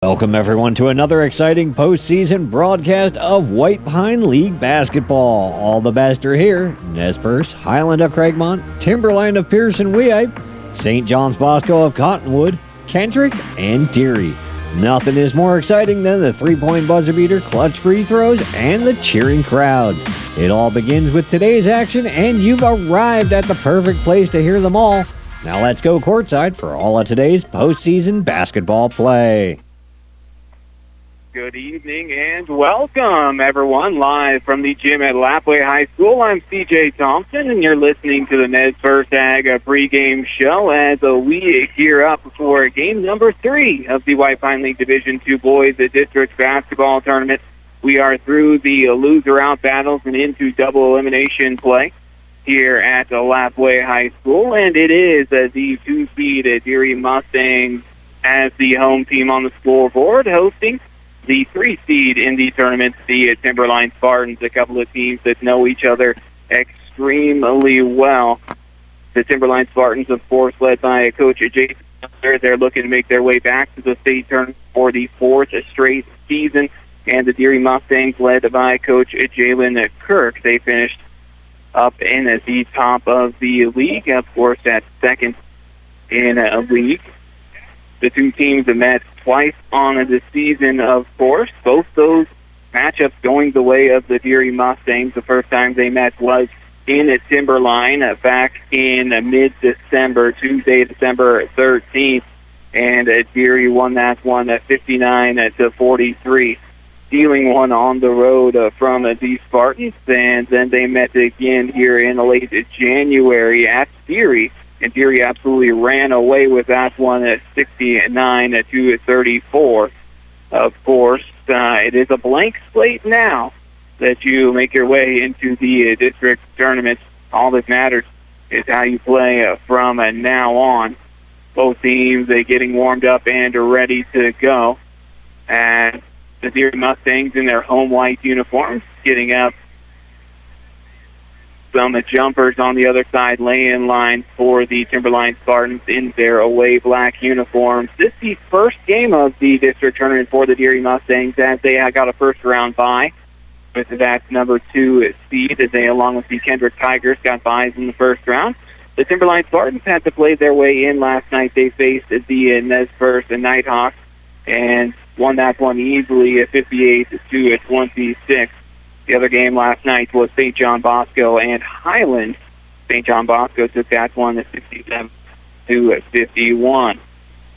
Welcome everyone to another exciting postseason broadcast of White Pine League basketball. All the best are here. Nez Perce, Highland of Craigmont, Timberline of Pearson Weippe, St. John's Bosco of Cottonwood, Kendrick, and Deary. Nothing is more exciting than the three-point buzzer beater, clutch free throws, and the cheering crowds. It all begins with today's action, and you've arrived at the perfect place to hear them all. Now let's go courtside for all of today's postseason basketball play. Good evening and welcome, everyone, live from the gym at Lapwai High School. I'm CJ Thompson, and you're listening to the Nez Perce Ag pregame show as we gear up for game number 3 of the White Pine League Div.2 Boys District Basketball Tournament. We are through the loser-out battles and into double elimination play here at Lapwai High School, and it is the 2-seed Deary Mustangs as the home team on the scoreboard, hosting the 3-seed in the tournament, the Timberline Spartans, a couple of teams that know each other extremely well. The Timberline Spartans, of course, led by Coach Jason. They're looking to make their way back to the state tournament for the 4th straight season. And the Deary Mustangs, led by Coach Jalen Kirk, they finished up in the top of the league, of course, at second in a league. The two teams have met twice on the season, of course. Both those matchups going the way of the Deary Mustangs. The first time they met was in Timberline back in mid-December, Tuesday, December 13th. And Deary won that one at 59-43, stealing one on the road from the Spartans. And then they met again here in late January at Deary. And Deary absolutely ran away with that one at 69-34. Of course, it is a blank slate now that you make your way into the district tournament. All that matters is how you play from now on. Both teams getting warmed up and ready to go. And the Deary Mustangs in their home white uniforms getting up some jumpers on the other side, lay-in line for the Timberline Spartans in their away black uniforms. This is the first game of the district tournament for the Deary Mustangs as they got a first-round bye. With that number 2 seed, as they, along with the Kendrick Tigers, got byes in the first round. The Timberline Spartans had to play their way in last night. They faced the Nez Perce Nighthawks and won that one easily at 58-26. The other game last night was St. John Bosco and Highland. St. John Bosco took that one at 67-51.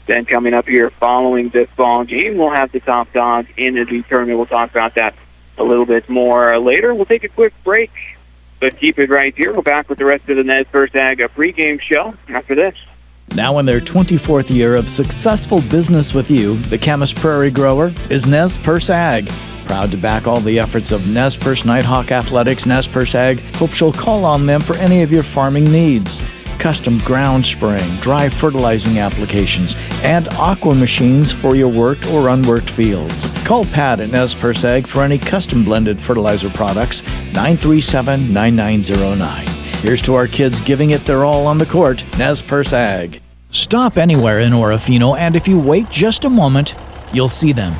Then coming up here following this ball game, we'll have the top dog in the tournament. We'll talk about that a little bit more later. We'll take a quick break, but keep it right here. We're back with the rest of the Nez Perce Ag pregame show after this. Now in their 24th year of successful business with you, the Camas Prairie grower is Nez Perce Ag. Proud to back all the efforts of Nez Perce Nighthawk Athletics. Nez Perce Ag hopes you'll call on them for any of your farming needs. Custom ground spraying, dry fertilizing applications, and aqua machines for your worked or unworked fields. Call Pat at Nez Perce Ag for any custom blended fertilizer products, 937-9909. Here's to our kids giving it their all on the court. Nez Perce Ag. Stop anywhere in Orofino, and if you wait just a moment, you'll see them.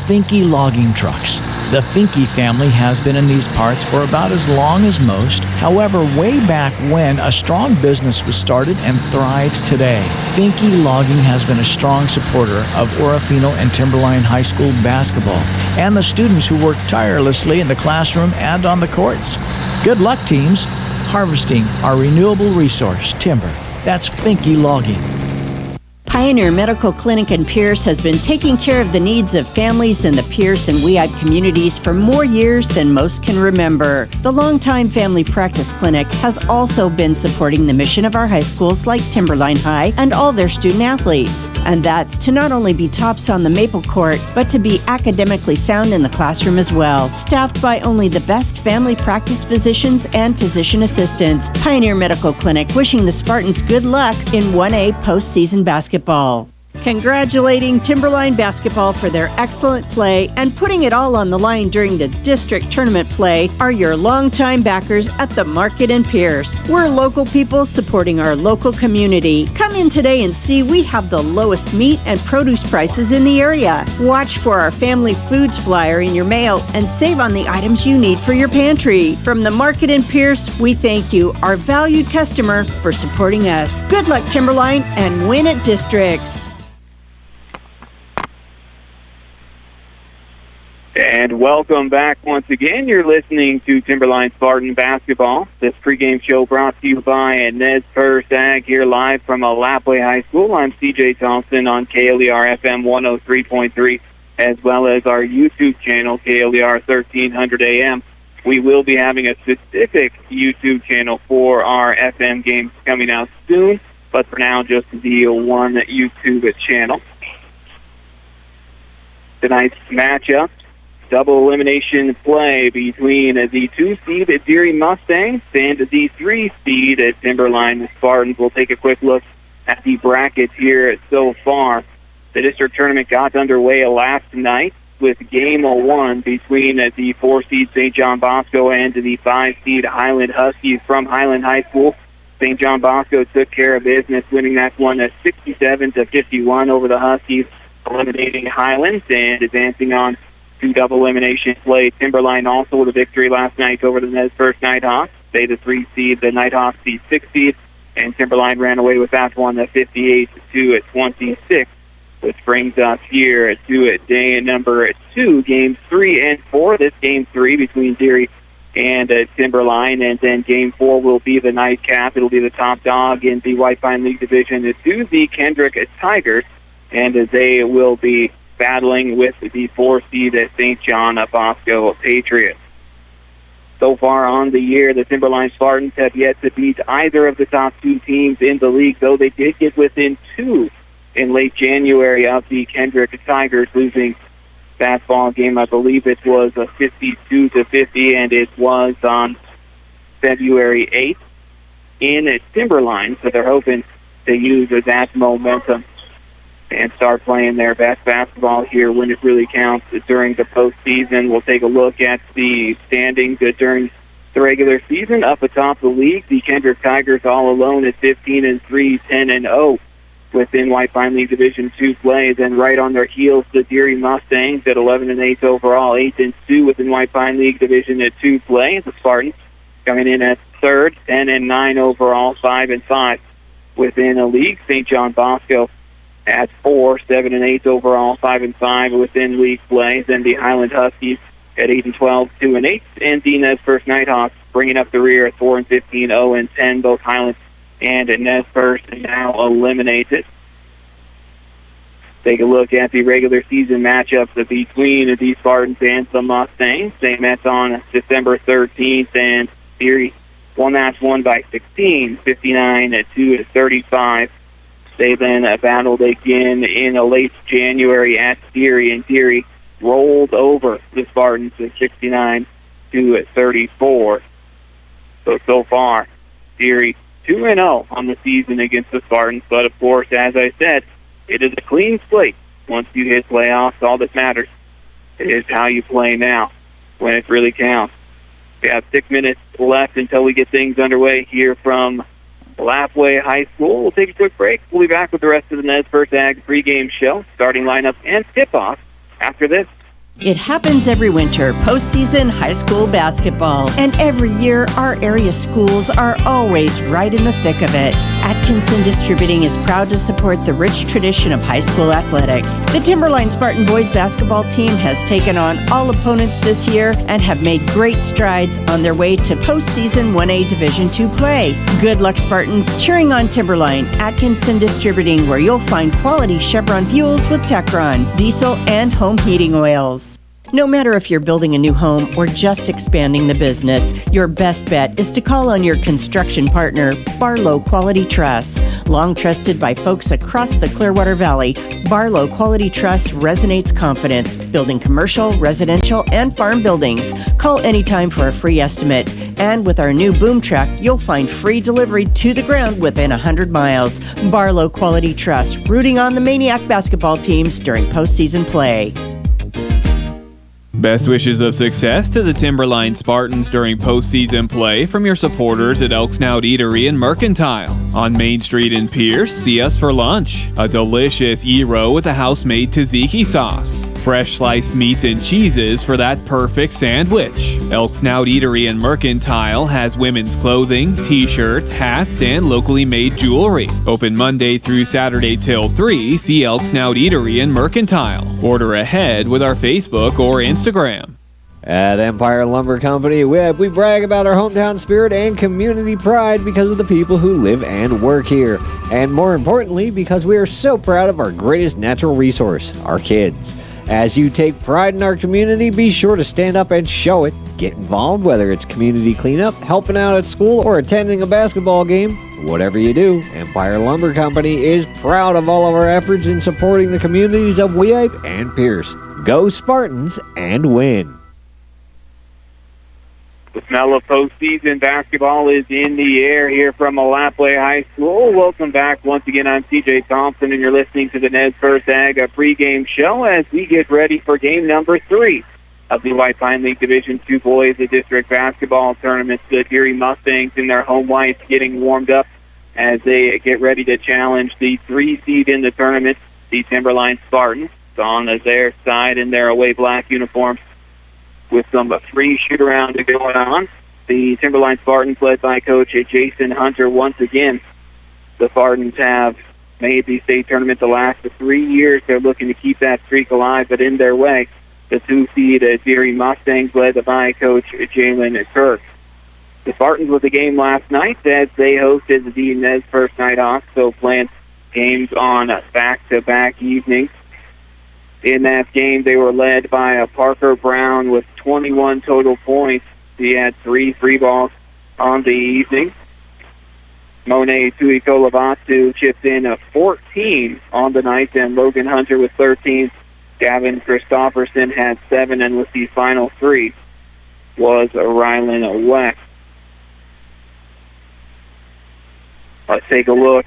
Finke logging trucks. The Finke family has been in these parts for about as long as most. However, way back when, a strong business was started and thrives today. Finke Logging has been a strong supporter of Orofino and Timberline High School basketball and the students who work tirelessly in the classroom and on the courts. Good luck, teams, harvesting our renewable resource, timber. That's Finke Logging. Pioneer Medical Clinic in Pierce has been taking care of the needs of families in the Pierce and Weippe communities for more years than most can remember. The longtime family practice clinic has also been supporting the mission of our high schools like Timberline High and all their student athletes. And that's to not only be tops on the Maple Court, but to be academically sound in the classroom as well. Staffed by only the best family practice physicians and physician assistants, Pioneer Medical Clinic wishing the Spartans good luck in 1A postseason basketball. Congratulating Timberline basketball for their excellent play and putting it all on the line during the district tournament play are your longtime backers at the Market in Pierce. We're local people supporting our local community. Come in today and see we have the lowest meat and produce prices in the area. Watch for our family foods flyer in your mail and save on the items you need for your pantry. From the Market in Pierce, we thank you, our valued customer, for supporting us. Good luck, Timberline, and win at districts. And welcome back once again. You're listening to Timberline Spartan basketball. This pregame show brought to you by Nez Perce Ag here live from Lapway High School. I'm CJ Thompson on KLER FM 103.3, as well as our YouTube channel, KLER 1300 AM. We will be having a specific YouTube channel for our FM games coming out soon, but for now, just the one YouTube channel. Tonight's matchup, double elimination play between the 2-seed Deary Mustangs and the 3-seed Timberline Spartans. We'll take a quick look at the brackets here so far. The district tournament got underway last night with game 1 between the 4-seed St. John Bosco and the 5-seed Highland Huskies from Highland High School. St. John Bosco took care of business, winning that one 67-51 over the Huskies, eliminating Highlands and advancing on to double elimination play. Timberline also with a victory last night over the Nez Perce Nighthawks. They the 3-seed, the Nighthawks the 6-seed, and Timberline ran away with that one 58-26, which brings us here to day number 2, games 3 and 4. This game 3 between Deary and Timberline, and then game 4 will be the nightcap. It'll be the top dog in the White Pine League Division 2, the Kendrick Tigers, and they will be battling with the 4-seed St. John Bosco Patriots. So far on the year, the Timberline Spartans have yet to beat either of the top 2 teams in the league, though they did get within 2 in late January of the Kendrick Tigers, losing that ball game. I believe it was 52-50, and it was on February 8th in Timberline, so they're hoping to use that momentum and start playing their best basketball here when it really counts during the postseason. We'll take a look at the standings during the regular season. Up atop the league, the Kendrick Tigers all alone at 15-3, 10-0 within White Pine League Division 2 play. Then right on their heels, the Deary Mustangs at 11-8 overall, 8-2 within White Pine League Division 2 play. The Spartans coming in at third, 10-9 overall, 5-5 within the league. St. John Bosco at 4, 7-8 overall, 5-5 within league play. Then the Highland Huskies at 8-12, 2-8, and the Nez Perce Nighthawks bringing up the rear at 4-15, 0-10. Both Highland and Nez Perce now eliminated. Take a look at the regular season matchups between the Spartans and the Mustangs. They met on December 13th, and Deary won that one by 16, 59-35. They then battled again in late January at Deary, and Deary rolled over the Spartans at 69-34. So far, Deary 2-0 on the season against the Spartans, but of course, as I said, it is a clean slate. Once you hit playoffs, all that matters is how you play now when it really counts. We have 6 minutes left until we get things underway here from Lapway High School. We'll take a quick break. We'll be back with the rest of the Nez Perce Ag pregame show, starting lineup and tip-off after this. It happens every winter, postseason high school basketball. And every year, our area schools are always right in the thick of it. Atkinson Distributing is proud to support the rich tradition of high school athletics. The Timberline Spartan boys basketball team has taken on all opponents this year and have made great strides on their way to postseason 1A Division 2 play. Good luck, Spartans, cheering on Timberline. Atkinson Distributing, where you'll find quality Chevron fuels with Techron, diesel, and home heating oils. No matter if you're building a new home or just expanding the business, your best bet is to call on your construction partner, Barlow Quality Truss. Long trusted by folks across the Clearwater Valley, Barlow Quality Truss resonates confidence, building commercial, residential, and farm buildings. Call anytime for a free estimate. And with our new boom truck, you'll find free delivery to the ground within 100 miles. Barlow Quality Truss, rooting on the Maniac basketball teams during postseason play. Best wishes of success to the Timberline Spartans during postseason play from your supporters at Elk Snout Eatery in Mercantile. On Main Street in Pierce, see us for lunch. A delicious gyro with a house-made tzatziki sauce. Fresh sliced meats and cheeses for that perfect sandwich. Elk Snout Eatery in Mercantile has women's clothing, t-shirts, hats, and locally made jewelry. Open Monday through Saturday till 3. See Elk Snout Eatery in Mercantile. Order ahead with our Facebook or Instagram. At Empire Lumber Company, we brag about our hometown spirit and community pride because of the people who live and work here. And more importantly, because we are so proud of our greatest natural resource, our kids. As you take pride in our community, be sure to stand up and show it. Get involved, whether it's community cleanup, helping out at school, or attending a basketball game. Whatever you do, Empire Lumber Company is proud of all of our efforts in supporting the communities of Weippe and Pierce. Go Spartans and win! The smell of postseason basketball is in the air here from Lapwai High School. Welcome back once again. I'm CJ Thompson, and you're listening to the Nez First Ag pregame show as we get ready for game number 3 of the White Pine League Division 2 Boys District Basketball Tournament. The Deary Mustangs in their home whites getting warmed up as they get ready to challenge the 3 seed in the tournament, the Timberline Spartans, on their side in their away black uniforms. With some free shoot-around going on. The Timberline Spartans, led by Coach Jason Hunter, once again, the Spartans have made the state tournament the last 3 years. They're looking to keep that streak alive, but in their way, the 2-seed Deary Mustangs, led by Coach Jalen Kirk. The Spartans with the game last night as they hosted the Nez First Nighthawks, so playing games on back-to-back evenings. In that game, they were led by Parker Brown with 21 total points. He had 3 free balls on the evening. Monet Tuikolavatu chipped in 14 on the night, and Logan Hunter with 13. Gavin Christopherson had 7, and with the final 3 was Rylan West. Let's take a look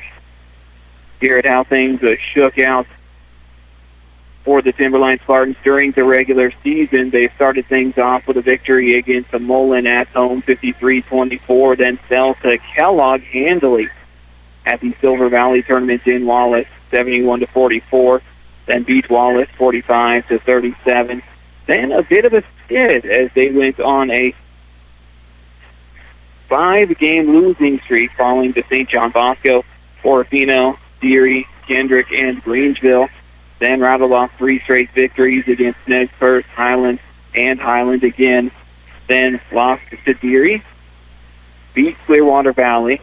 here at how things shook out for the Timberline Spartans during the regular season. They started things off with a victory against the Mullen at home, 53-24, then fell to Kellogg handily at the Silver Valley Tournament in Wallace, 71-44, then beat Wallace 45-37. Then a bit of a skid as they went on a 5-game losing streak, falling to St. John Bosco, Portofino, Deary, Kendrick, and Grangeville. Then rattled off 3 straight victories against Nez Perce, Highland, and Highland again. Then lost to Deary, beat Clearwater Valley,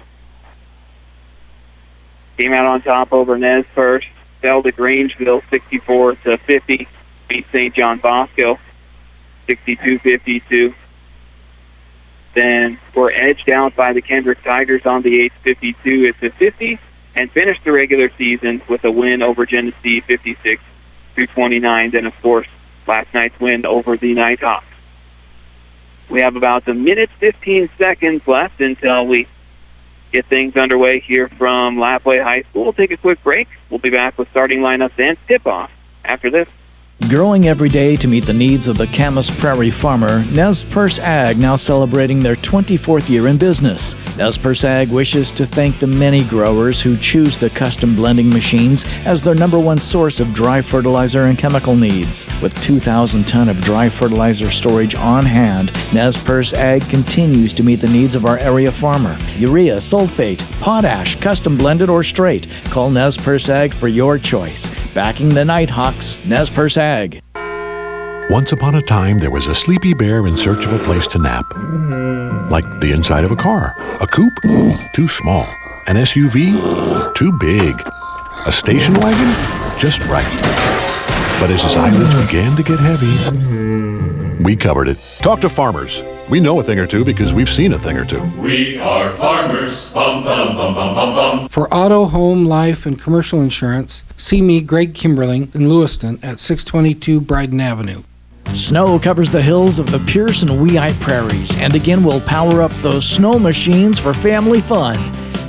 came out on top over Nez Perce, fell to Grangeville 64-50, beat St. John Bosco 62-52. Then were edged out by the Kendrick Tigers on the 8th, 52-50. And finished the regular season with a win over Genesee, 56-29. Then, of course, last night's win over the Nighthawks. We have about 1 minute, 15 seconds left until we get things underway here from Lapwai High School. We'll take a quick break. We'll be back with starting lineups and tip-off after this. Growing every day to meet the needs of the Camas Prairie farmer, Nez Perce Ag now celebrating their 24th year in business. Nez Perce Ag wishes to thank the many growers who choose the custom blending machines as their #1 source of dry fertilizer and chemical needs. With 2,000 ton of dry fertilizer storage on hand, Nez Perce Ag continues to meet the needs of our area farmer. Urea, sulfate, potash, custom blended or straight. Call Nez Perce Ag for your choice. Backing the Nighthawks, Nez Perce Ag. Once upon a time, there was a sleepy bear in search of a place to nap. Like the inside of a car. A coupe? Too small. An SUV? Too big. A station wagon? Just right. But as his eyelids began to get heavy, we covered it. Talk to farmers. We know a thing or two because we've seen a thing or two. We are farmers. Bum, bum, bum, bum, bum, bum. For auto, home, life, and commercial insurance, see me, Greg Kimberling, in Lewiston at 622 Bryden Avenue. Snow covers the hills of the Pierce and Weihite prairies, and again we'll power up those snow machines for family fun.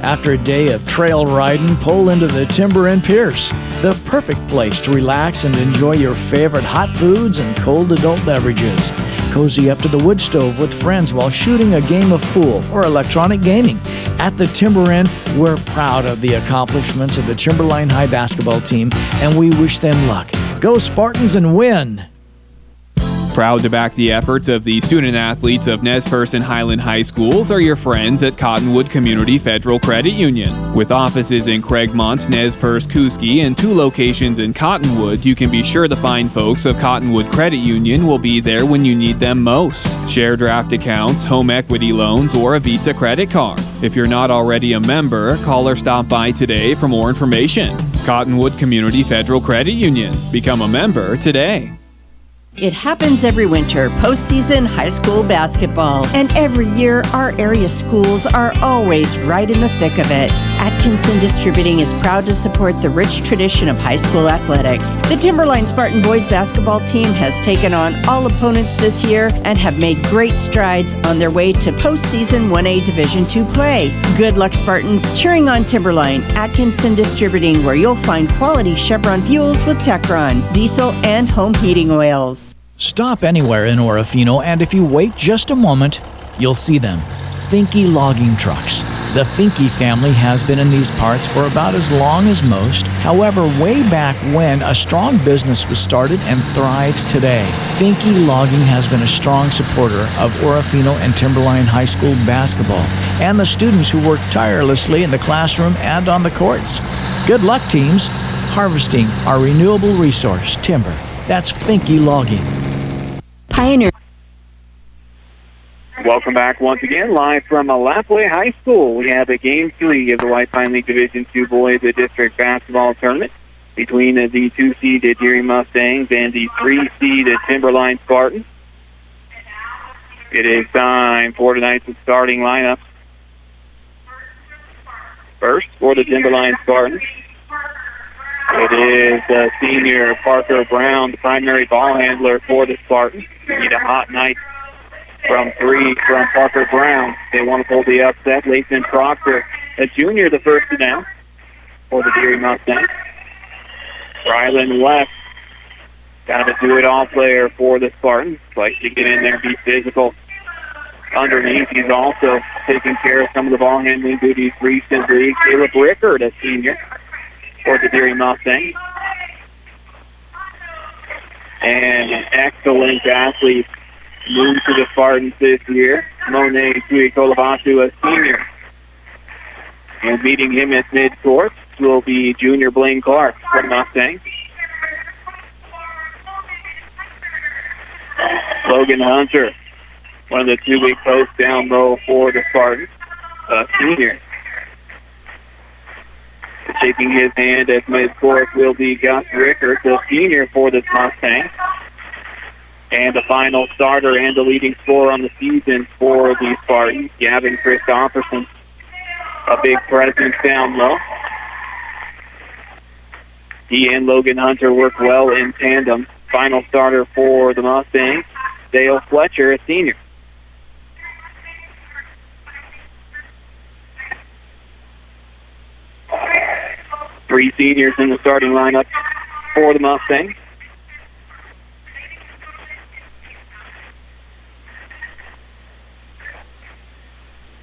After a day of trail riding, pull into the Timber in Pierce, the perfect place to relax and enjoy your favorite hot foods and cold adult beverages. Cozy up to the wood stove with friends while shooting a game of pool or electronic gaming. At the Timber Inn, we're proud of the accomplishments of the Timberline High basketball team, and we wish them luck. Go Spartans and win! Proud to back the efforts of the student-athletes of Nez Perce and Highland High Schools are your friends at Cottonwood Community Federal Credit Union. With offices in Craigmont, Nez Perce, Kooskie, and 2 locations in Cottonwood, you can be sure the fine folks of Cottonwood Credit Union will be there when you need them most. Share draft accounts, home equity loans, or a Visa credit card. If you're not already a member, call or stop by today for more information. Cottonwood Community Federal Credit Union. Become a member today. It happens every winter, postseason high school basketball. And every year, our area schools are always right in the thick of it. Atkinson Distributing is proud to support the rich tradition of high school athletics. The Timberline Spartan boys basketball team has taken on all opponents this year and have made great strides on their way to postseason 1A Division 2 play. Good luck, Spartans, cheering on Timberline. Atkinson Distributing, where you'll find quality Chevron fuels with Techron, diesel, and home heating oils. Stop anywhere in Orofino, and if you wait just a moment, you'll see them. Finke logging trucks. The Finke family has been in these parts for about as long as most. However, way back when, a strong business was started and thrives today. Finke Logging has been a strong supporter of Orofino and Timberline High School basketball and the students who work tirelessly in the classroom and on the courts. Good luck, teams, harvesting our renewable resource, timber. That's Finke Logging. Pioneer. Welcome back once again, live from Lapway High School. We have a Game 3 of the White Pine League Division 2 Boys District Basketball Tournament between the 2-seeded Deary Mustangs and the 3-seeded Timberline Spartans. It is time for tonight's starting lineup. First, for the Timberline Spartans, it is senior Parker Brown, the primary ball handler for the Spartans. We need a hot night from 3 from Parker Brown. They want to pull the upset. Lathan Proctor, a junior, the first to down for the Deary Mustangs. Rylan West, kind of a do-it-all player for the Spartans. Likes to get in there, be physical. Underneath, he's also taking care of some of the ball handling duties recently. Caleb Rickard, a senior for the Deary Mustangs. And an excellent athlete moved to the Spartans this year, Monet Tuikolavatu, a senior. And meeting him at midcourt will be junior Blaine Clark from Mustangs. Logan Hunter, one of the 2 big posts down low for the Spartans, a senior. Shaking his hand at midcourt will be Gus Rickard, the senior for the Mustangs. And the final starter and the leading scorer on the season for the Spartans, Gavin Christopherson, a big presence down low. He and Logan Hunter work well in tandem. Final starter for the Mustangs, Dale Fletcher, a senior. Three seniors in the starting lineup for the Mustangs.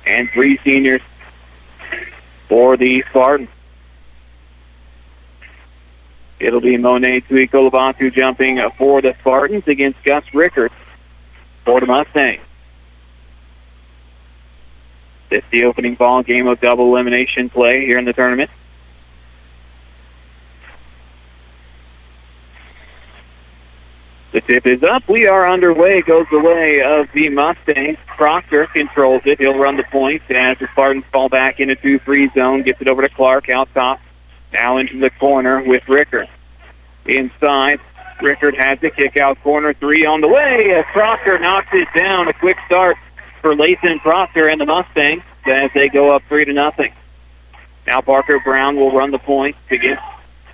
And 3 seniors for the Spartans. It'll be Monet Tuikolavatu jumping for the Spartans against Gus Rickard for the Mustangs. This is the opening ball game of double elimination play here in the tournament. The tip is up. We are underway. Goes the way of the Mustangs. Proctor controls it. He'll run the point as the Spartans fall back into 2-3 zone. Gets it over to Clark out top. Now into the corner with Rickard. Inside Rickard has the kick out corner, 3 on the way. As Proctor knocks it down. A quick start for Lathan Proctor and the Mustangs as they go up 3-0. Now Parker Brown will run the point against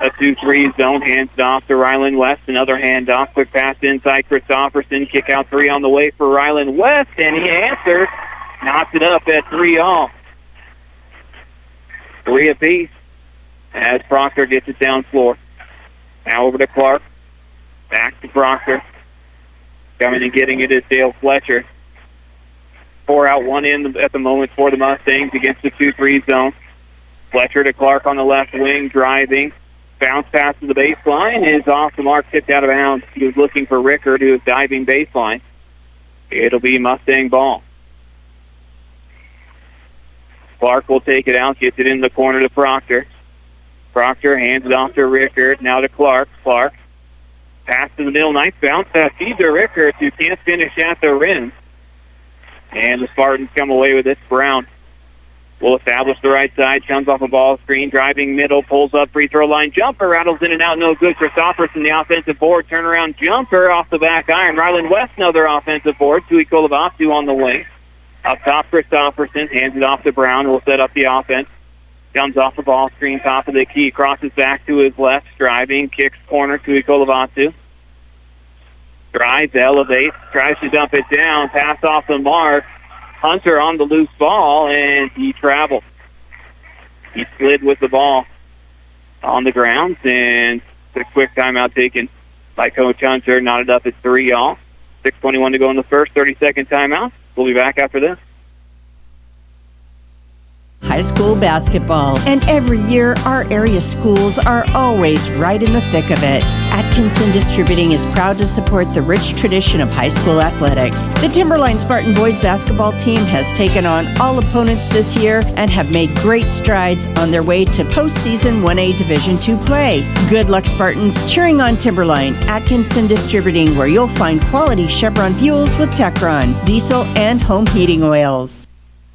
a 2-3 zone. Hands it off to Ryland West. Another handoff. Quick pass inside Christopherson. Kick out 3 on the way for Ryland West, and he answers. Knocks it up at 3-all. 3 apiece as Proctor gets it down floor. Now over to Clark. Back to Proctor. Coming and getting it is Dale Fletcher. 4 out, 1 in at the moment for the Mustangs against the 2-3 zone. Fletcher to Clark on the left wing, driving. Bounce pass to the baseline is off the mark, tipped out of bounds. He was looking for Rickard, who was diving baseline. It'll be Mustang ball. Clark will take it out, gets it in the corner to Proctor. Proctor hands it off to Rickard, now to Clark. Clark, pass to the middle, nice bounce pass. He's to Rickard, who can't finish at the rim. And the Spartans come away with this. Brown will establish the right side, comes off a ball screen, driving middle, pulls up free throw line jumper, rattles in and out, no good. Christopherson, the offensive board, turnaround jumper off the back iron. Ryland West, another offensive board. Tui Kolovatu on the wing. Up top, Christopherson hands it off to Brown, who will set up the offense. Comes off the ball screen, top of the key, crosses back to his left, driving, kicks corner, Tui Kolovatu. Drives, elevates, tries to dump it down, pass off the mark. Hunter on the loose ball, and he traveled. He slid with the ball on the ground, and the quick timeout taken by Coach Hunter, knotted up at 3-all. 6:21 to go in the first, 30-second timeout. We'll be back after this. High school basketball. And every year, our area schools are always right in the thick of it. Atkinson Distributing is proud to support the rich tradition of high school athletics. The Timberline Spartan boys basketball team has taken on all opponents this year and have made great strides on their way to postseason 1A Division II play. Good luck, Spartans, cheering on Timberline. Atkinson Distributing, where you'll find quality Chevron fuels with Techron, diesel, and home heating oils.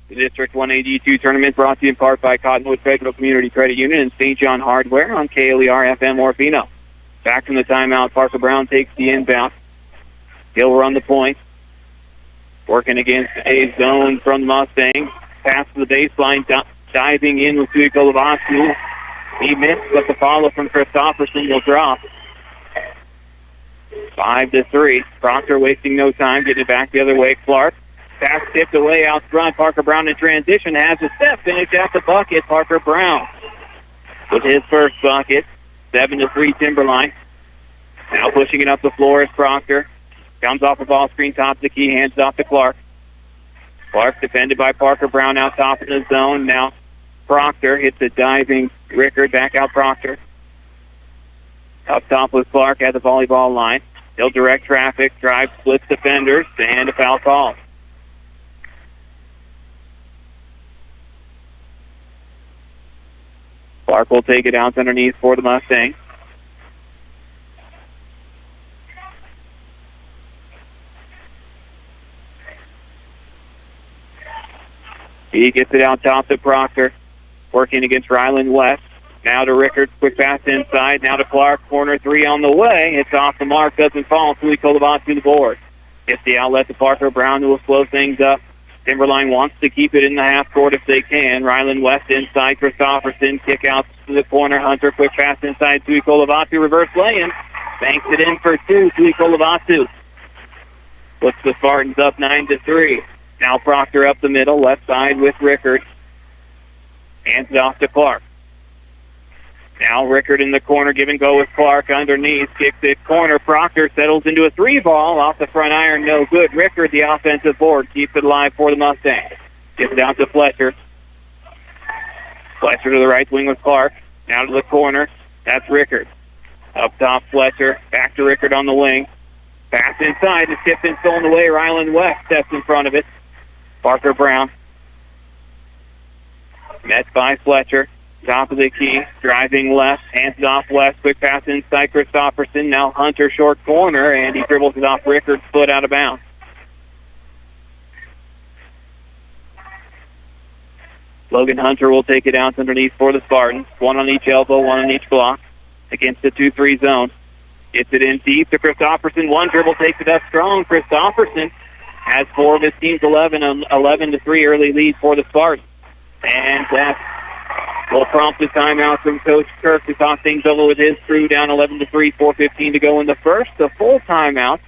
The District 1A D2 tournament brought to you in part by Cottonwood Federal Community Credit Union and St. John Hardware on KLER FM Orfino. Back from the timeout, Parker Brown takes the inbound. He'll run the point. Working against a zone from the Mustangs. Pass to the baseline, diving in with Tui Kolovatu. He missed, but the follow from Christopherson will drop. 5-3. Proctor wasting no time, getting it back the other way. Clark. Pass tipped away out front. Parker Brown in transition has a step finish at the bucket. Parker Brown with his first bucket. 7-3 Timberline. Now pushing it up the floor is Proctor. Comes off the ball screen, top of the key, hands it off to Clark. Clark defended by Parker Brown out top of the zone. Now Proctor hits a diving Rickard, back out Proctor. Up top with Clark at the volleyball line. He'll direct traffic, drive, splits defenders, and a foul call. Clark will take it out underneath for the Mustangs. He gets it out top to Proctor, working against Ryland West. Now to Rickard, quick pass inside. Now to Clark, corner 3 on the way. It's off the mark, doesn't fall. Tui Kolovatu to the board. Gets the outlet to Parker Brown, who will slow things up. Timberline wants to keep it in the half court if they can. Ryland West inside, Christopherson, kick out to the corner. Hunter, quick pass inside, Tui Kolovatu, reverse lay-in. Banks it in for 2, Tui Kolovatu. Puts the Spartans up 9-3. Now Proctor up the middle, left side with Rickard. Hands it off to Clark. Now Rickard in the corner, give and go with Clark underneath. Kicks it corner. Proctor settles into a 3-ball off the front iron. No good. Rickard, the offensive board, keeps it alive for the Mustangs. Gets it out to Fletcher. Fletcher to the right wing with Clark. Now to the corner. That's Rickard. Up top, Fletcher. Back to Rickard on the wing. Pass inside. The tip and stolen away. Ryland West steps in front of it. Parker Brown. Met by Fletcher. Top of the key, driving left, hands it off West, quick pass inside Christopherson. Now Hunter short corner, and he dribbles it off Rickard's foot out of bounds. Logan Hunter will take it out underneath for the Spartans. 1 on each elbow, 1 on each block against the 2-3 zone. Gets it in deep to Christopherson. One dribble takes it up strong. Christopherson has 4 of his team's 11-3 early lead for the Spartans. And that will prompt a timeout from Coach Kirk to talk things over with his crew, down 11-3, 4:15 to go in the first. A full timeout.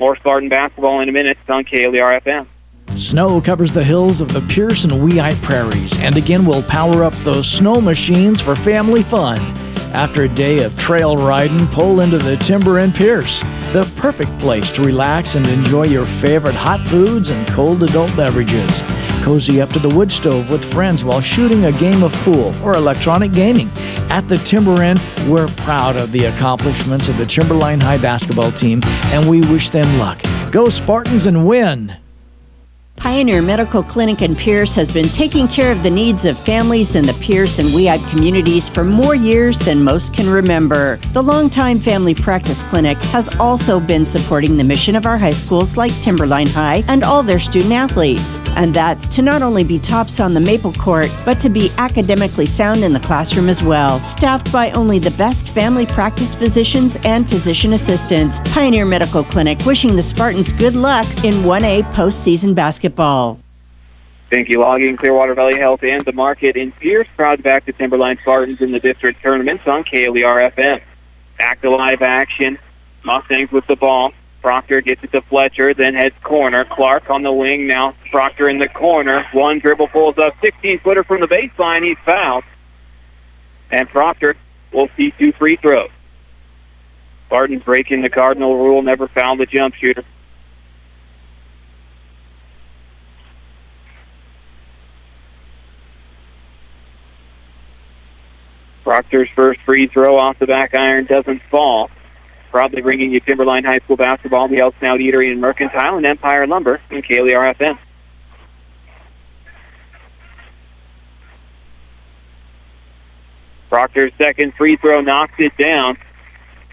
More Spartan basketball in a minute on KLER FM. Snow covers the hills of the Pierce and Weehite prairies, and again we'll power up those snow machines for family fun. After a day of trail riding, pull into the Timber in Pierce, the perfect place to relax and enjoy your favorite hot foods and cold adult beverages. Cozy up to the wood stove with friends while shooting a game of pool or electronic gaming. At the Timber Inn, we're proud of the accomplishments of the Timberline High basketball team, and we wish them luck. Go Spartans and win! Pioneer Medical Clinic in Pierce has been taking care of the needs of families in the Pierce and Weehite communities for more years than most can remember. The longtime family practice clinic has also been supporting the mission of our high schools like Timberline High and all their student athletes. And that's to not only be tops on the Maple Court, but to be academically sound in the classroom as well. Staffed by only the best family practice physicians and physician assistants, Pioneer Medical Clinic wishing the Spartans good luck in 1A postseason basketball. Thank you, Logging, Clearwater Valley Health, and the Market in Pierce. Proud to back the Timberline Spartans in the district tournaments on KLER FM. Back to live action. Mustangs with the ball. Proctor gets it to Fletcher, then heads corner. Clark on the wing now. Proctor in the corner. One dribble pulls up 16-footer from the baseline. He's fouled. And Proctor will see 2 free throws. Spartans breaking the cardinal rule, never foul the jump shooter. Proctor's first free throw off the back iron doesn't fall. Probably bringing you Timberline High School basketball, the Elks Now Eatery and Mercantile, and Empire Lumber in KLER FM. Proctor's second free throw knocks it down.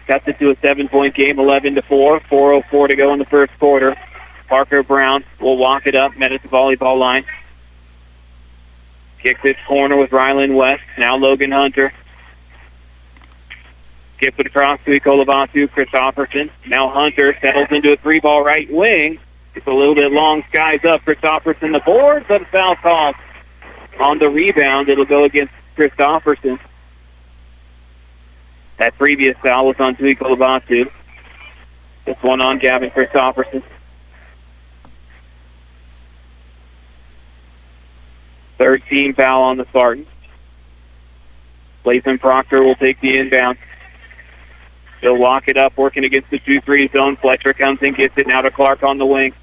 Cuts it to a 7-point game, 11-4. 4:04 to go in the first quarter. Parker Brown will walk it up, met at the volleyball line. Kicks it corner with Rylan West. Now Logan Hunter. Gets it across to Ikolevatu, Christopherson. Now Hunter settles into a 3-ball right wing. It's a little bit long, skies up. Christopherson the board, but a foul call on the rebound. It'll go against Christopherson. That previous foul was on Ikolevatu. This one on Gavin Christopherson. Third team foul on the Spartans. Lathan Proctor will take the inbound. He'll lock it up, working against the 2-3 zone. Fletcher comes in, gets it now to Clark on the wing.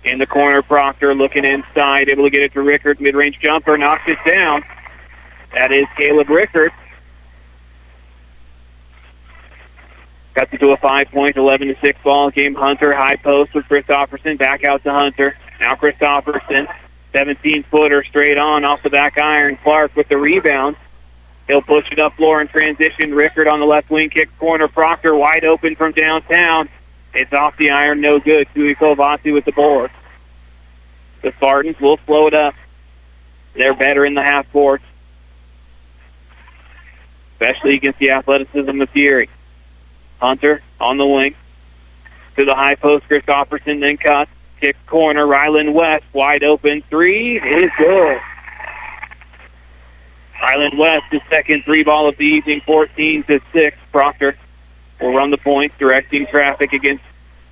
In the corner, Proctor looking inside, able to get it to Rickard. Mid-range jumper, knocks it down. That is Caleb Rickard. Cuts it to a 5-point, 11-6 ball game. Hunter, high post with Christopherson. Back out to Hunter. Now Christopherson. 17-footer straight on off the back iron. Clark with the rebound. He'll push it up floor in transition. Rickard on the left wing, kicks corner. Proctor wide open from downtown. It's off the iron, no good. Tuikovasi with the board. The Spartans will slow it up. They're better in the half court, especially against the athleticism of Deary. Hunter on the wing. To the high post, Christopherson then cuts. Kicks corner, Rylan West, wide open. 3 is good. Rylan West, his second 3-ball of the evening, 14-6. Proctor will run the point, directing traffic against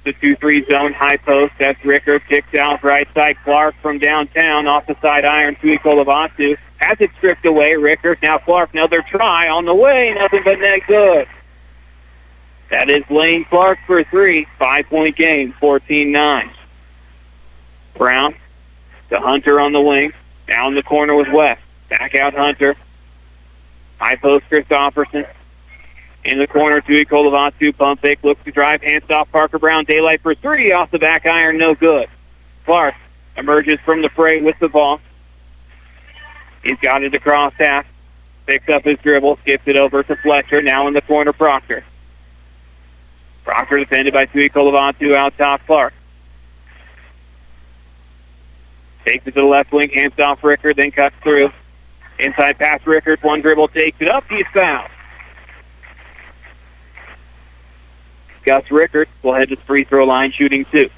the 2-3 zone high post. That's Rickard, kicks out right side. Clark from downtown, off the side iron to Ikolevatu. Has it stripped away. Rickard, now Clark, another try on the way, nothing but net good. That is Lane Clark for 3. 5-point game, 14-9. Brown to Hunter on the wing. Down the corner with West. Back out Hunter. High post Christopherson. In the corner to Ikolevatu. Pump fake. Looks to drive. Hands off Parker Brown. Daylight for 3. Off the back iron. No good. Clark emerges from the fray with the ball. He's got it across half. Picks up his dribble. Skips it over to Fletcher. Now in the corner Proctor. Proctor defended by Ikolevatu. Out top Clark. Takes it to the left wing, hands off Rickard, then cuts through. Inside pass Rickard, one dribble, takes it up, he's fouled. Gus Rickert will head to the free throw line shooting 2.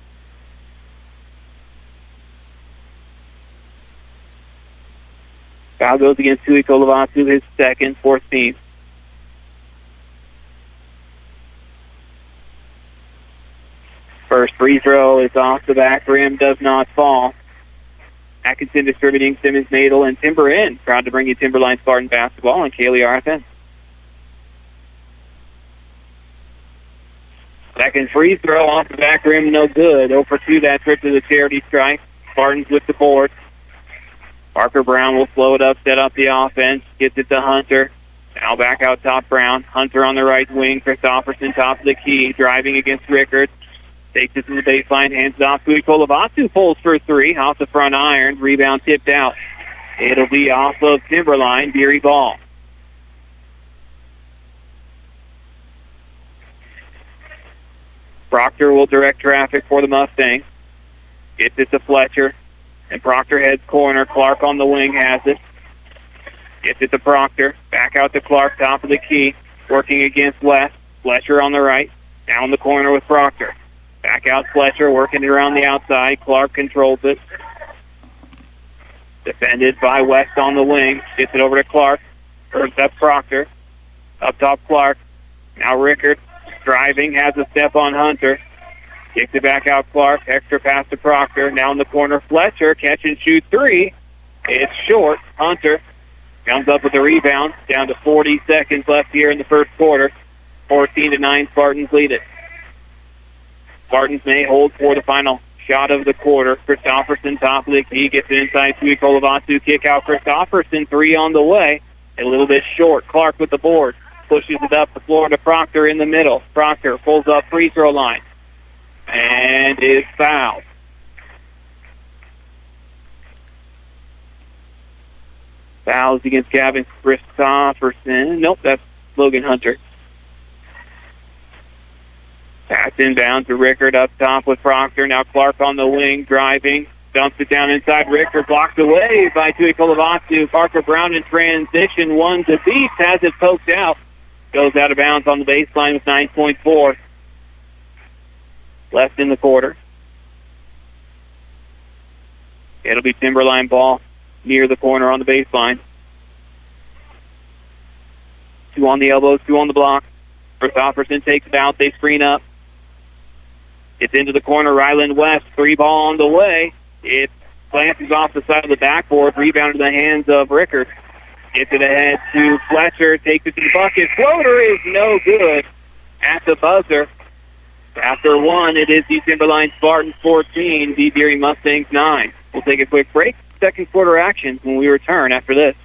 Foul goes against Tui Kolovatu, his second, fourth team. First free throw is off the back rim, does not fall. Atkinson distributing, Simmons, Nadel, and Timber in. Proud to bring you Timberline Spartan basketball on KLER FM. Second free throw off the back rim, no good. 0 for 2 that trip to the charity stripe. Spartans with the board. Parker Brown will slow it up, set up the offense, gets it to Hunter. Now back out top Brown. Hunter on the right wing. Christopherson top of the key, driving against Rickard. Takes it to the baseline, hands it off to Kolovatu, pulls for 3, off the front iron, rebound tipped out. It'll be off of Timberline, Deary ball. Proctor will direct traffic for the Mustangs. Gets it to Fletcher, and Proctor heads corner. Clark on the wing has it. Gets it to Proctor, back out to Clark, top of the key, working against West. Fletcher on the right, down the corner with Proctor. Back out Fletcher, working it around the outside. Clark controls it. Defended by West on the wing. Gets it over to Clark. Or that's Proctor. Up top Clark. Now Rickard driving, has a step on Hunter. Kicks it back out Clark. Extra pass to Proctor. Now in the corner Fletcher. Catch and shoot 3. It's short. Hunter comes up with the rebound. Down to 40 seconds left here in the first quarter. 14-9 Spartans lead it. Spartans may hold for the final shot of the quarter. Christopherson, top of the key, gets it inside to Kolovatu. Kick out Christopherson, 3 on the way. A little bit short. Clark with the board. Pushes it up the floor to Proctor in the middle. Proctor pulls up free throw line. And is fouled. Fouls against Gavin Christopherson. Nope, that's Logan Hunter. Pass inbound to Rickard up top with Proctor. Now Clark on the wing, driving. Dumps it down inside Rickard. Blocked away by Tui Kolovatu. Parker Brown in transition. 1 to beat. Has it poked out. Goes out of bounds on the baseline with 9.4 left in the quarter. It'll be Timberline ball near the corner on the baseline. 2 on the elbows, 2 on the block. Christopherson takes it out. They screen up. It's into the corner. Ryland West, 3 ball on the way. It glances off the side of the backboard. Rebound in the hands of Rickard. Gets it ahead to Fletcher. Takes it to the bucket. Floater is no good at the buzzer. After 1, it is the Timberline Spartans 14, the Deary Mustangs 9. We'll take a quick break. Second quarter action when we return after this.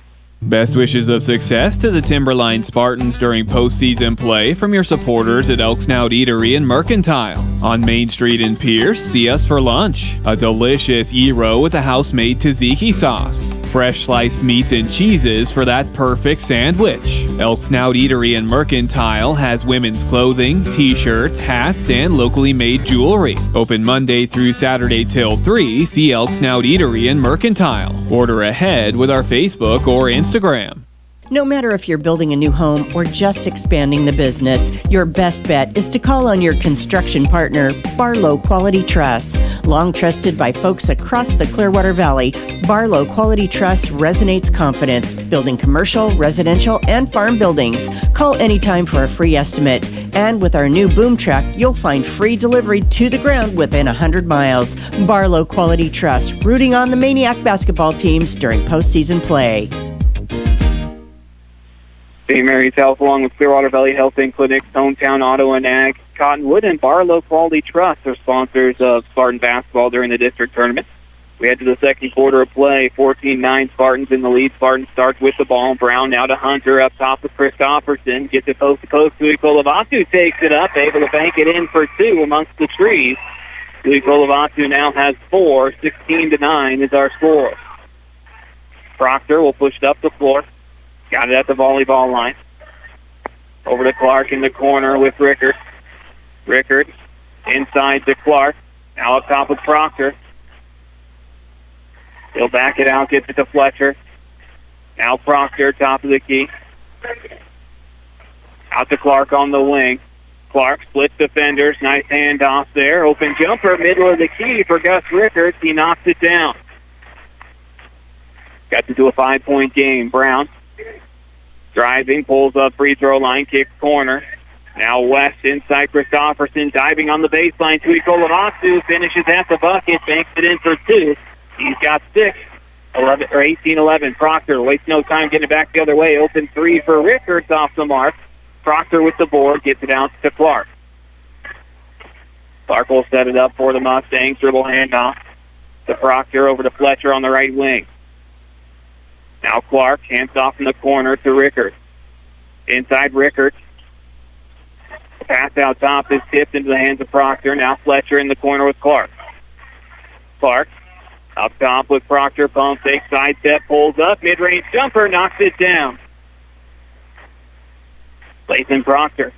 Best wishes of success to the Timberline Spartans during postseason play from your supporters at Elk Snout Eatery in Mercantile. On Main Street in Pierce, see us for lunch. A delicious gyro with a house-made tzatziki sauce. Fresh sliced meats and cheeses for that perfect sandwich. Elk Snout Eatery in Mercantile has women's clothing, t-shirts, hats, and locally made jewelry. Open Monday through Saturday till 3. See Elk Snout Eatery in Mercantile. Order ahead with our Facebook or Instagram. No matter if you're building a new home or just expanding the business, your best bet is to call on your construction partner, Barlow Quality Truss. Long trusted by folks across the Clearwater Valley, Barlow Quality Truss resonates confidence, building commercial, residential, and farm buildings. Call anytime for a free estimate. And with our new boom truck, you'll find free delivery to the ground within 100 miles. Barlow Quality Truss, rooting on the Maniac basketball teams during postseason play. St. Mary's Health, along with Clearwater Valley Health and Clinics, Hometown Auto and Ag, Cottonwood, and Barlow Quality Trust are sponsors of Spartan basketball during the district tournament. We head to the second quarter of play. 14-9 Spartans in the lead. Spartans starts with the ball. Brown now to Hunter up top with Christopherson. Gets it post to post. Tui Kolovatu takes it up, able to bank it in for 2 amongst the trees. Tui Kolovatu now has 4. 16-9 is our score. Proctor will push it up the floor. Got it at the volleyball line. Over to Clark in the corner with Rickard. Rickard inside to Clark. Now up top with Proctor. He'll back it out, gets it to Fletcher. Now Proctor, top of the key. Out to Clark on the wing. Clark splits defenders. Nice handoff there. Open jumper, middle of the key for Gus Rickards. He knocks it down. Got to do a 5-point game. Brown driving, pulls up free throw line, kicks corner. Now West inside Christopherson, diving on the baseline. Tui Kolovatu finishes at the bucket, banks it in for 2. He's got 6. 18-11. Proctor wastes no time getting it back the other way. Open 3 for Rickards off the mark. Proctor with the board, gets it out to Clark. Clark will set it up for the Mustangs. Dribble handoff to Proctor over to Fletcher on the right wing. Now Clark hands off in the corner to Rickards. Inside Rickards. Pass out top is tipped into the hands of Proctor. Now Fletcher in the corner with Clark. Clark up top with Proctor. Pump fake, side step, pulls up. Mid-range jumper, knocks it down. Lathan Proctor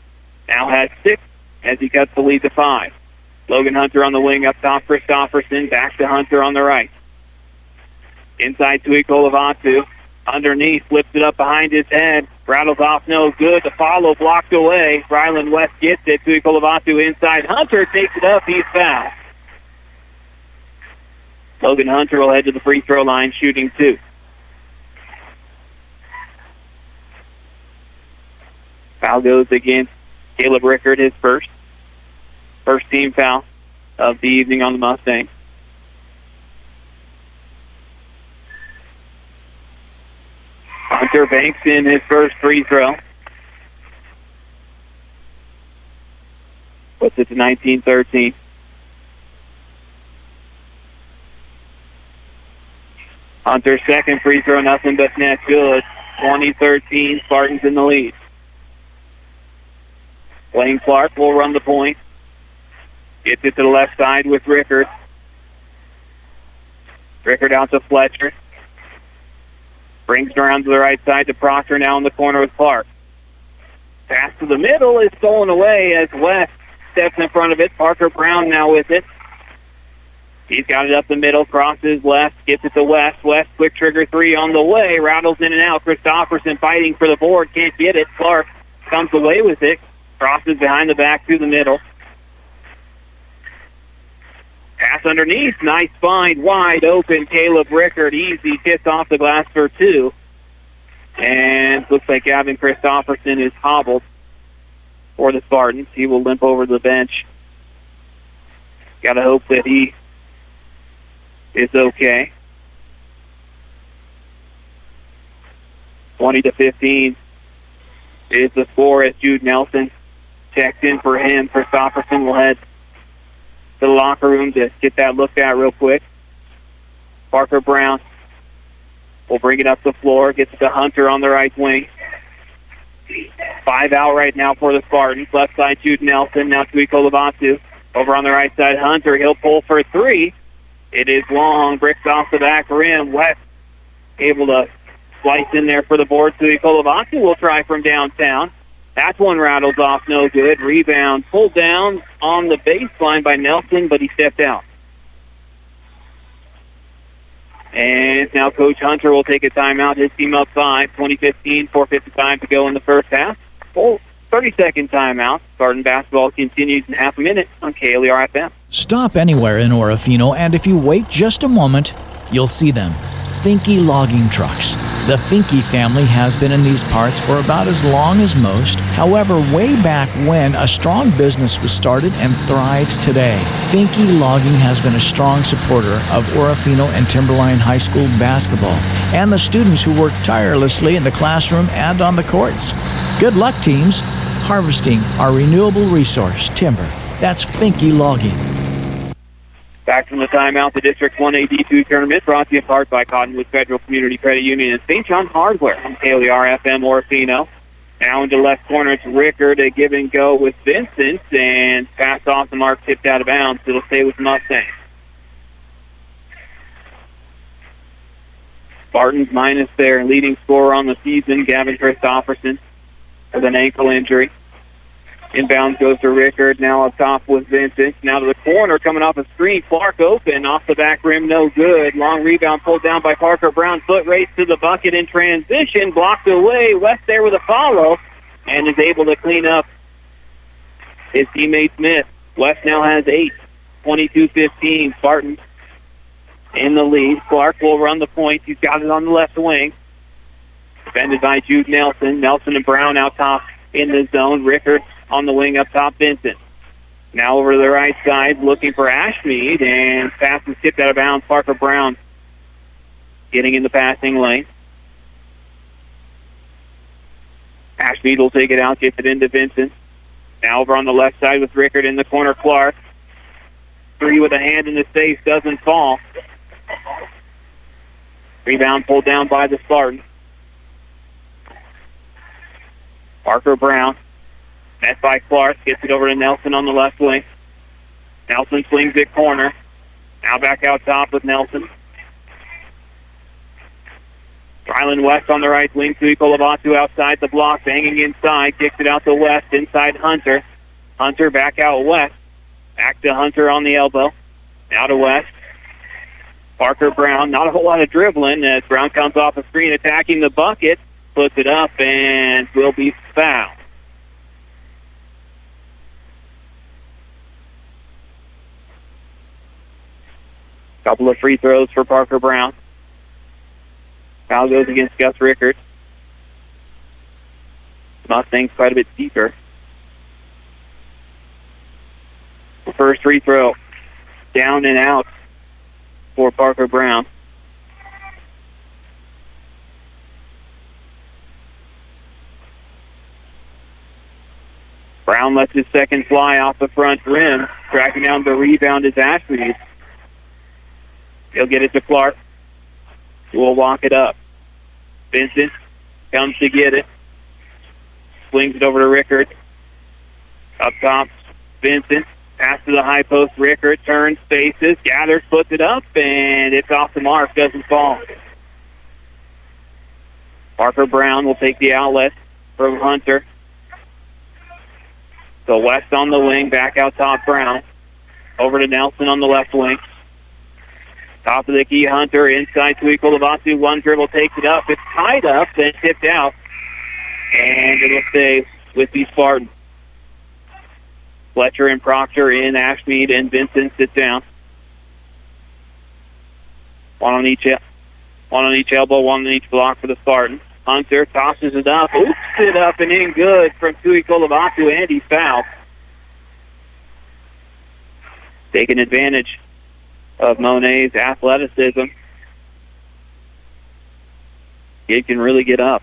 now has 6 as he cuts the lead to 5. Logan Hunter on the wing, up top Christopherson. Back to Hunter on the right. Inside Tui Kolovatu. Underneath, flips it up behind his head. Rattles off, no good. The follow blocked away. Ryland West gets it. Tui Kolovatu inside. Hunter takes it up. He's fouled. Logan Hunter will head to the free throw line, shooting 2. Foul goes against Caleb Rickard, his first team foul of the evening on the Mustangs. Hunter banks in his first free throw. Puts it to 19-13. Hunter's second free throw, nothing but net good. 20-13, Spartans in the lead. Blaine Clark will run the point. Gets it to the left side with Rickard. Rickard out to Fletcher. Brings it around to the right side to Proctor, now in the corner with Clark. Pass to the middle is stolen away as West steps in front of it. Parker Brown now with it. He's got it up the middle, crosses left, gets it to West. West, quick trigger 3 on the way, rattles in and out. Christopherson fighting for the board, can't get it. Clark comes away with it, crosses behind the back to the middle. Pass underneath, nice find, wide open. Caleb Rickard, easy, gets off the glass for 2. And looks like Gavin Christopherson is hobbled for the Spartans. He will limp over to the bench. Got to hope that he is okay. 20-15 is the score as Jude Nelson checks in for him. Christopherson will head to the locker room to get that looked at real quick. Parker Brown will bring it up the floor, gets it to Hunter on the right wing. 5 out right now for the Spartans. Left side, Jude Nelson. Now Tui Kolovatu. Over on the right side, Hunter. He'll pull for 3. It is long. Bricks off the back rim. West able to slice in there for the board. Tui Kolovatu will try from downtown. That one rattles off, no good. Rebound pulled down on the baseline by Nelson, but he stepped out. And now Coach Hunter will take a timeout. His team up 5, 20-15, 4:55 to go in the first half. Full 30-second timeout. Spartan basketball continues in half a minute on KLER FM. Stop anywhere in Orofino, and if you wait just a moment, you'll see them. Finke logging trucks. The Finke family has been in these parts for about as long as most. However, way back when, a strong business was started and thrives today. Finke Logging has been a strong supporter of Orofino and Timberline High School basketball and the students who work tirelessly in the classroom and on the courts. Good luck, teams, harvesting our renewable resource, timber. That's Finke Logging. Back from the timeout, the District 1A D2 tournament brought to you in part by Cottonwood Federal Community Credit Union and St. John Hardware on KLER FM Orofino. Now into left corner, it's Rickard, a give and go with Vincent, and pass off the mark, tipped out of bounds. It'll stay with the Mustangs. Spartans minus their leading scorer on the season, Gavin Christopherson, with an ankle injury. Inbound goes to Rickard, now up top with Vincent. Now to the corner, coming off a screen. Clark open, off the back rim, no good. Long rebound pulled down by Parker Brown. Foot race to the bucket in transition, blocked away. West there with a follow, and is able to clean up his teammate Smith. West now has 8. 22-15. Spartans in the lead. Clark will run the point. He's got it on the left wing. Defended by Jude Nelson. Nelson and Brown out top in the zone. Rickard on the wing up top. Vincent. Now over to the right side looking for Ashmead, and pass is tipped out of bounds. Parker Brown getting in the passing lane. Ashmead will take it out, gets it into Vincent. Now over on the left side with Rickard in the corner. Clark. 3 with a hand in the face, doesn't fall. Rebound pulled down by the Spartans. Parker Brown. Met by Clark. Gets it over to Nelson on the left wing. Nelson swings it corner. Now back out top with Nelson. Ryland West on the right wing. Tui Kolavatu outside the block. Banging inside. Kicks it out to West. Inside Hunter. Hunter back out West. Back to Hunter on the elbow. Now to West. Parker Brown. Not a whole lot of dribbling as Brown comes off a screen attacking the bucket. Puts it up and will be fouled. Couple of free throws for Parker Brown. Foul goes against Gus Rickard. Mustangs quite a bit deeper. The first free throw down and out for Parker Brown. Brown lets his second fly off the front rim. Tracking down the rebound is Ashmead. He'll get it to Clark, who will walk it up. Vincent comes to get it. Swings it over to Rickard. Up top, Vincent. Pass to the high post. Rickard turns, faces, gathers, puts it up, and it's off the mark. Doesn't fall. Parker Brown will take the outlet from Hunter. So West on the wing, back out top Brown. Over to Nelson on the left wing. Top of the key, Hunter, inside to Kolavatu. One dribble takes it up. It's tied up, then tipped out. And it'll stay with the Spartans. Fletcher and Proctor in, Ashmead and Vincent sit down. One on each elbow, one on each block for the Spartans. Hunter tosses it up, oops it up and in good from Tui Kolavatu, and he's fouled. Taking advantage of Monet's athleticism. Kid can really get up.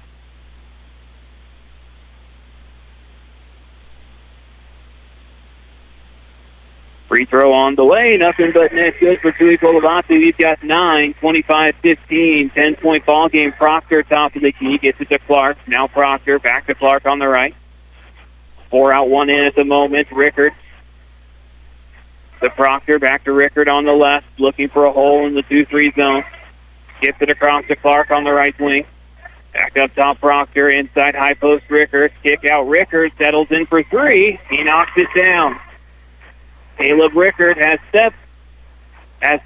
Free throw on the way, nothing but net good for Tui Kolavatu. He's got 9, 25-15, 10-point ball game. Proctor top of the key, gets it to Clark. Now Proctor, back to Clark on the right. 4 out, 1 in at the moment. Rickard. The Proctor, back to Rickard on the left, looking for a hole in the 2-3 zone. Gets it across to Clark on the right wing. Back up top, Proctor, inside high post Rickard. Kick out Rickard, settles in for 3. He knocks it down. Caleb Rickard has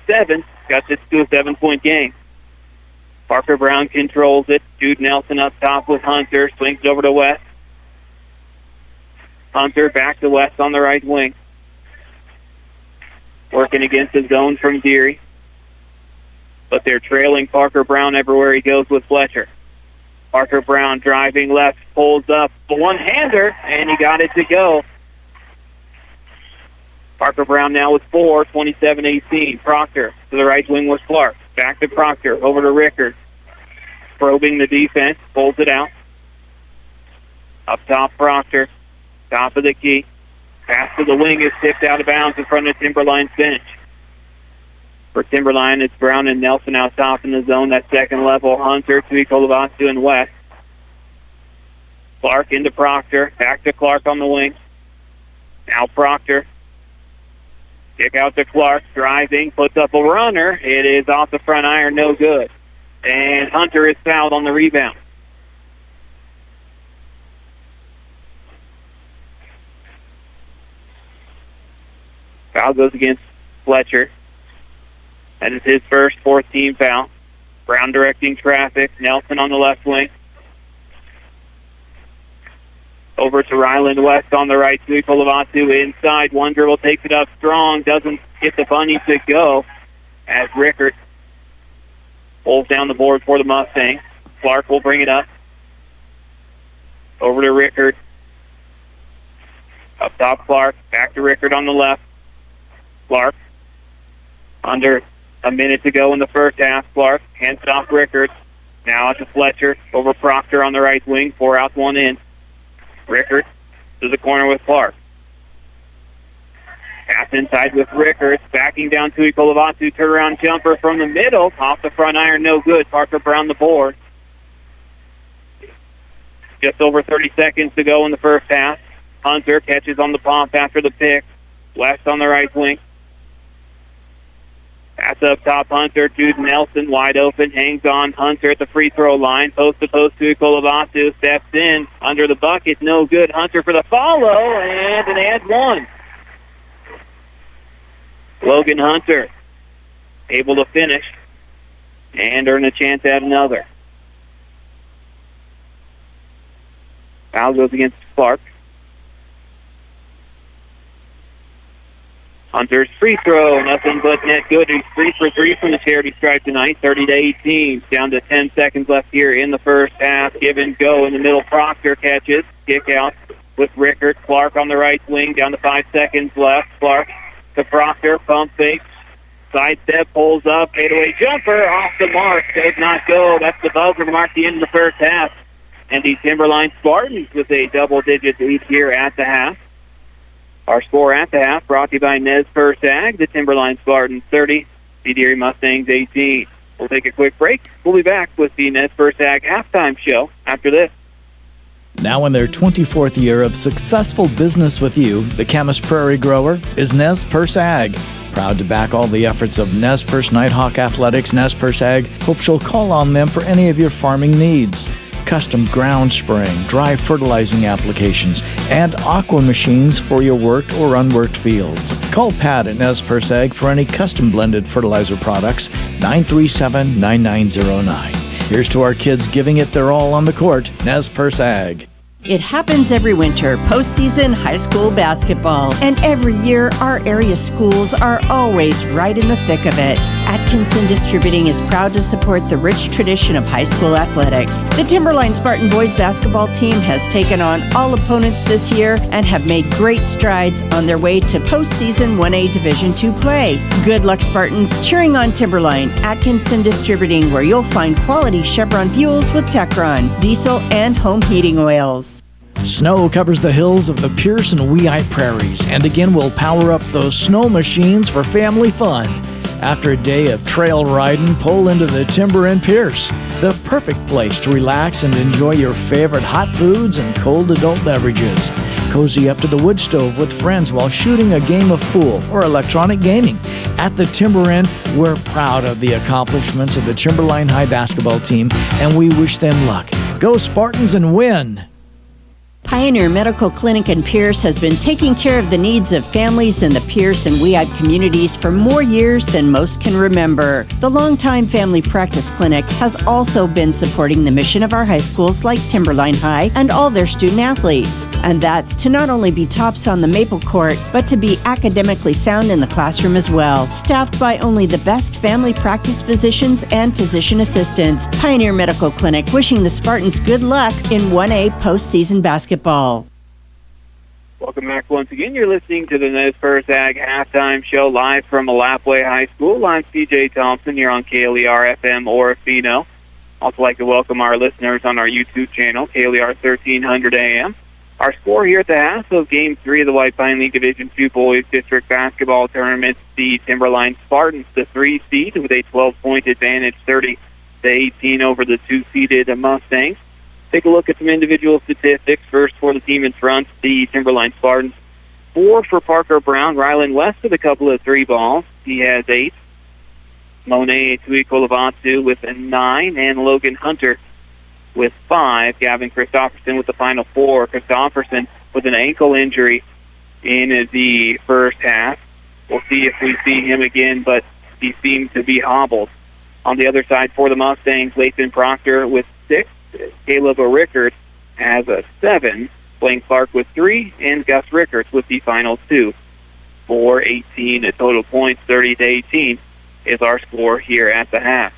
7, cuts it to a 7-point game. Parker Brown controls it. Jude Nelson up top with Hunter, swings it over to West. Hunter back to West on the right wing. Working against the zone from Deary. But they're trailing Parker Brown everywhere he goes with Fletcher. Parker Brown driving left, pulls up, a one-hander, and he got it to go. Parker Brown now with 4, 27-18. Proctor to the right wing with Clark. Back to Proctor, over to Rickard. Probing the defense, pulls it out. Up top, Proctor, top of the key. Pass to the wing is tipped out of bounds in front of Timberline's bench. For Timberline, it's Brown and Nelson out top in the zone. That second level, Hunter, Tui Kolavatu, and West. Clark into Proctor, back to Clark on the wing. Now Proctor. Kick out to Clark, driving, puts up a runner. It is off the front iron, no good. And Hunter is fouled on the rebound. Foul goes against Fletcher. That is his first, 4th team foul. Brown directing traffic. Nelson on the left wing. Over to Ryland West on the right. Tui Kolavatu inside. One dribble takes it up strong. Doesn't get the bunny to go as Rickert pulls down the board for the Mustangs. Clark will bring it up. Over to Rickert. Up top, Clark. Back to Rickert on the left. Clark. Under a minute to go in the first half. Clark hands it off Rickert. Now to Fletcher. Over Proctor on the right wing. 4 out, 1 in. Rickert to the corner with Clark. Pass inside with Rickert. Backing down to Kolavatu. Turnaround jumper from the middle. Off the front iron, no good. Parker Brown the board. Just over 30 seconds to go in the first half. Hunter catches on the pump after the pick. West on the right wing. Pass up top, Hunter to Nelson, wide open, hangs on. Hunter at the free throw line, post to post to Kolavatu, steps in, under the bucket, no good. Hunter for the follow, and an and one. Logan Hunter able to finish and earn a chance at another. Foul goes against Clark. Hunter's free throw, nothing but net good. He's 3 for 3 from the charity stripe tonight, 30-18. Down to 10 seconds left here in the first half. Give and go in the middle. Proctor catches. Kick out with Rickert. Clark on the right wing, down to 5 seconds left. Clark to Proctor, pump fake. Side step, pulls up, fadeaway jumper, off the mark. Does not go. That's the buzzer to mark the end of the first half. And the Timberline Spartans with a double-digit lead here at the half. Our score at the half brought to you by Nez Perce Ag, the Timberline Spartans 30, the Deary Mustangs 18. We'll take a quick break. We'll be back with the Nez Perce Ag halftime show after this. Now in their 24th year of successful business with you, the Camas Prairie grower is Nez Perce Ag. Proud to back all the efforts of Nez Perce Nighthawk Athletics. Nez Perce Ag hopes you'll call on them for any of your farming needs. Custom ground spraying, dry fertilizing applications, and aqua machines for your worked or unworked fields. Call Pat at Nez Perce Ag for any custom blended fertilizer products, 937-9909. Here's to our kids giving it their all on the court, Nez Perce Ag. It happens every winter, postseason high school basketball. And every year, our area schools are always right in the thick of it. Atkinson Distributing is proud to support the rich tradition of high school athletics. The Timberline Spartan boys basketball team has taken on all opponents this year and have made great strides on their way to postseason 1A Division II play. Good luck, Spartans, cheering on Timberline. Atkinson Distributing, where you'll find quality Chevron fuels with Techron, diesel, and home heating oils. Snow covers the hills of the Pierce and Weehite prairies, and again we'll power up those snow machines for family fun. After a day of trail riding, pull into the Timber in Pierce, the perfect place to relax and enjoy your favorite hot foods and cold adult beverages. Cozy up to the wood stove with friends while shooting a game of pool or electronic gaming. At the Timber Inn, we're proud of the accomplishments of the Timberline High basketball team, and we wish them luck. Go Spartans and win! Pioneer Medical Clinic in Pierce has been taking care of the needs of families in the Pierce and Weehite communities for more years than most can remember. The longtime family practice clinic has also been supporting the mission of our high schools like Timberline High and all their student athletes. And that's to not only be tops on the Maple Court, but to be academically sound in the classroom as well. Staffed by only the best family practice physicians and physician assistants, Pioneer Medical Clinic wishing the Spartans good luck in 1A postseason basketball. Welcome back once again. You're listening to the Nez Perce Ag halftime show live from Lapwai High School. I'm CJ Thompson here on KLER FM Orofino. Also like to welcome our listeners on our YouTube channel, KLER 1300 AM. Our score here at the half of Game 3 of the White Pine League Division II Boys District Basketball Tournament, the Timberline Spartans, the 3 seed with a 12-point advantage, 30-18 over the 2-seeded Mustangs. Take a look at some individual statistics. First for the team in front, the Timberline Spartans. 4 for Parker Brown. Ryland West with a couple of 3 balls. He has 8. Monet Tui Kolavatu with a 9. And Logan Hunter with 5. Gavin Christopherson with the final 4. Christopherson with an ankle injury in the first half. We'll see if we see him again, but he seems to be hobbled. On the other side for the Mustangs, Lathan Proctor with 6. Caleb Rickert has a 7. Blaine Clark with 3, and Gus Rickards with the final 2. 4-18 at total points, 30-18 is our score here at the half.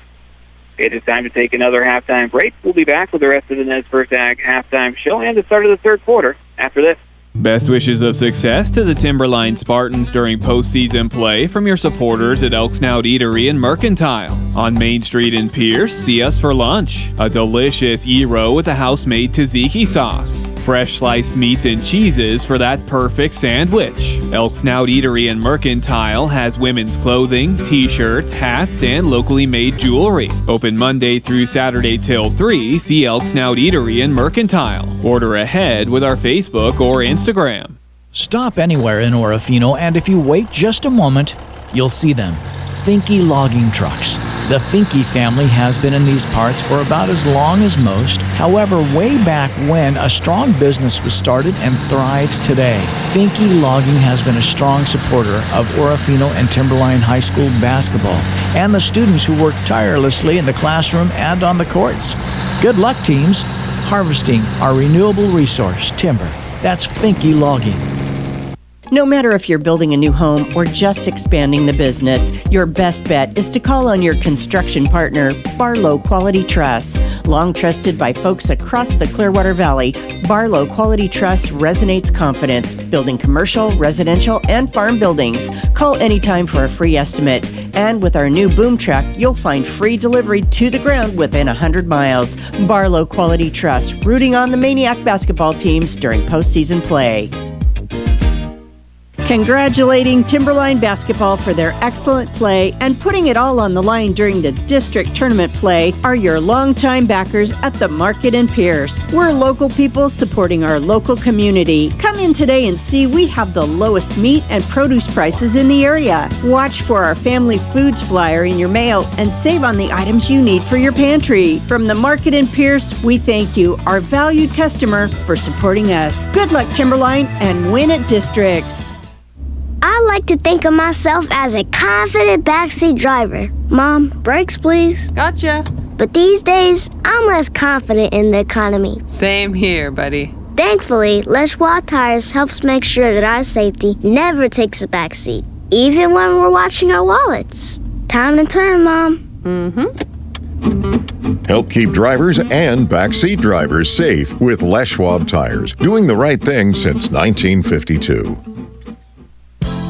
It is time to take another halftime break. We'll be back with the rest of the Nez Perce Ag halftime show and the start of the third quarter after this. Best wishes of success to the Timberline Spartans during postseason play from your supporters at Elk Snout Eatery in Mercantile. On Main Street in Pierce, see us for lunch. A delicious gyro with a house-made tzatziki sauce. Fresh sliced meats and cheeses for that perfect sandwich. Elk Snout Eatery in Mercantile has women's clothing, t-shirts, hats, and locally made jewelry. Open Monday through Saturday till 3. See Elk Snout Eatery in Mercantile. Order ahead with our Facebook or Instagram. Stop anywhere in Orofino, and if you wait just a moment, you'll see them. Finke logging trucks. The Finke family has been in these parts for about as long as most. However, way back when, a strong business was started and thrives today. Finke Logging has been a strong supporter of Orofino and Timberline High School basketball and the students who work tirelessly in the classroom and on the courts. Good luck, teams, harvesting our renewable resource, timber. That's Finke Logging. No matter if you're building a new home or just expanding the business, your best bet is to call on your construction partner, Barlow Quality Truss. Long trusted by folks across the Clearwater Valley, Barlow Quality Truss resonates confidence, building commercial, residential, and farm buildings. Call anytime for a free estimate. And with our new boom truck, you'll find free delivery to the ground within 100 miles. Barlow Quality Truss, rooting on the Maniac basketball teams during postseason play. Congratulating Timberline basketball for their excellent play and putting it all on the line during the district tournament play are your longtime backers at the Market in Pierce. We're local people supporting our local community. Come in today and see we have the lowest meat and produce prices in the area. Watch for our family foods flyer in your mail and save on the items you need for your pantry. From the Market in Pierce, we thank you, our valued customer, for supporting us. Good luck, Timberline, and win at districts. I like to think of myself as a confident backseat driver. Mom, brakes please. Gotcha. But these days, I'm less confident in the economy. Same here, buddy. Thankfully, Les Schwab Tires helps make sure that our safety never takes a backseat, even when we're watching our wallets. Time to turn, Mom. Help keep drivers and backseat drivers safe with Les Schwab Tires, doing the right thing since 1952.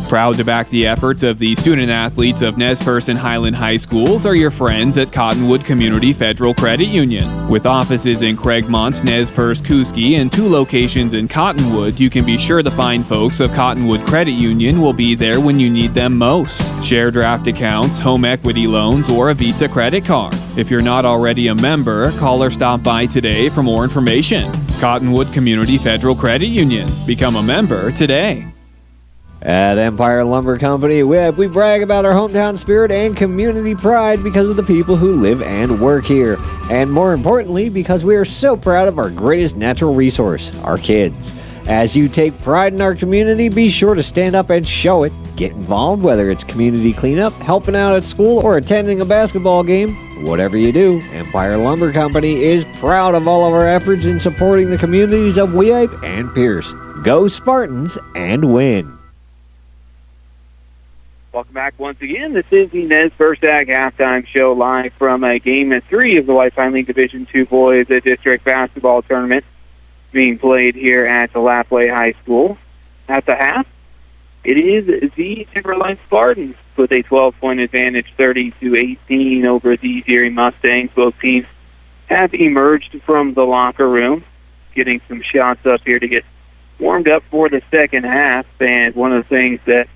Proud to back the efforts of the student athletes of Nez Perce and Highland High Schools are your friends at Cottonwood Community Federal Credit Union. With offices in Craigmont, Nez Perce, Kooskie, and 2 locations in Cottonwood, you can be sure the fine folks of Cottonwood Credit Union will be there when you need them most. Share draft accounts, home equity loans, or a Visa credit card. If you're not already a member, call or stop by today for more information. Cottonwood Community Federal Credit Union. Become a member today. At Empire Lumber Company, we brag about our hometown spirit and community pride because of the people who live and work here. And more importantly, because we are so proud of our greatest natural resource, our kids. As you take pride in our community, be sure to stand up and show it. Get involved, whether it's community cleanup, helping out at school, or attending a basketball game. Whatever you do, Empire Lumber Company is proud of all of our efforts in supporting the communities of Weippe and Pierce. Go Spartans and win! Welcome back once again. This is the Nez Perce Ag halftime show live from Game 3 of the White Pine League Division 2 Boys District Basketball Tournament being played here at the Lapway High School. At the half, it is the Timberline Spartans with a 12-point advantage, 30-18 over the Deary Mustangs. Both teams have emerged from the locker room, getting some shots up here to get warmed up for the second half. And one of the things that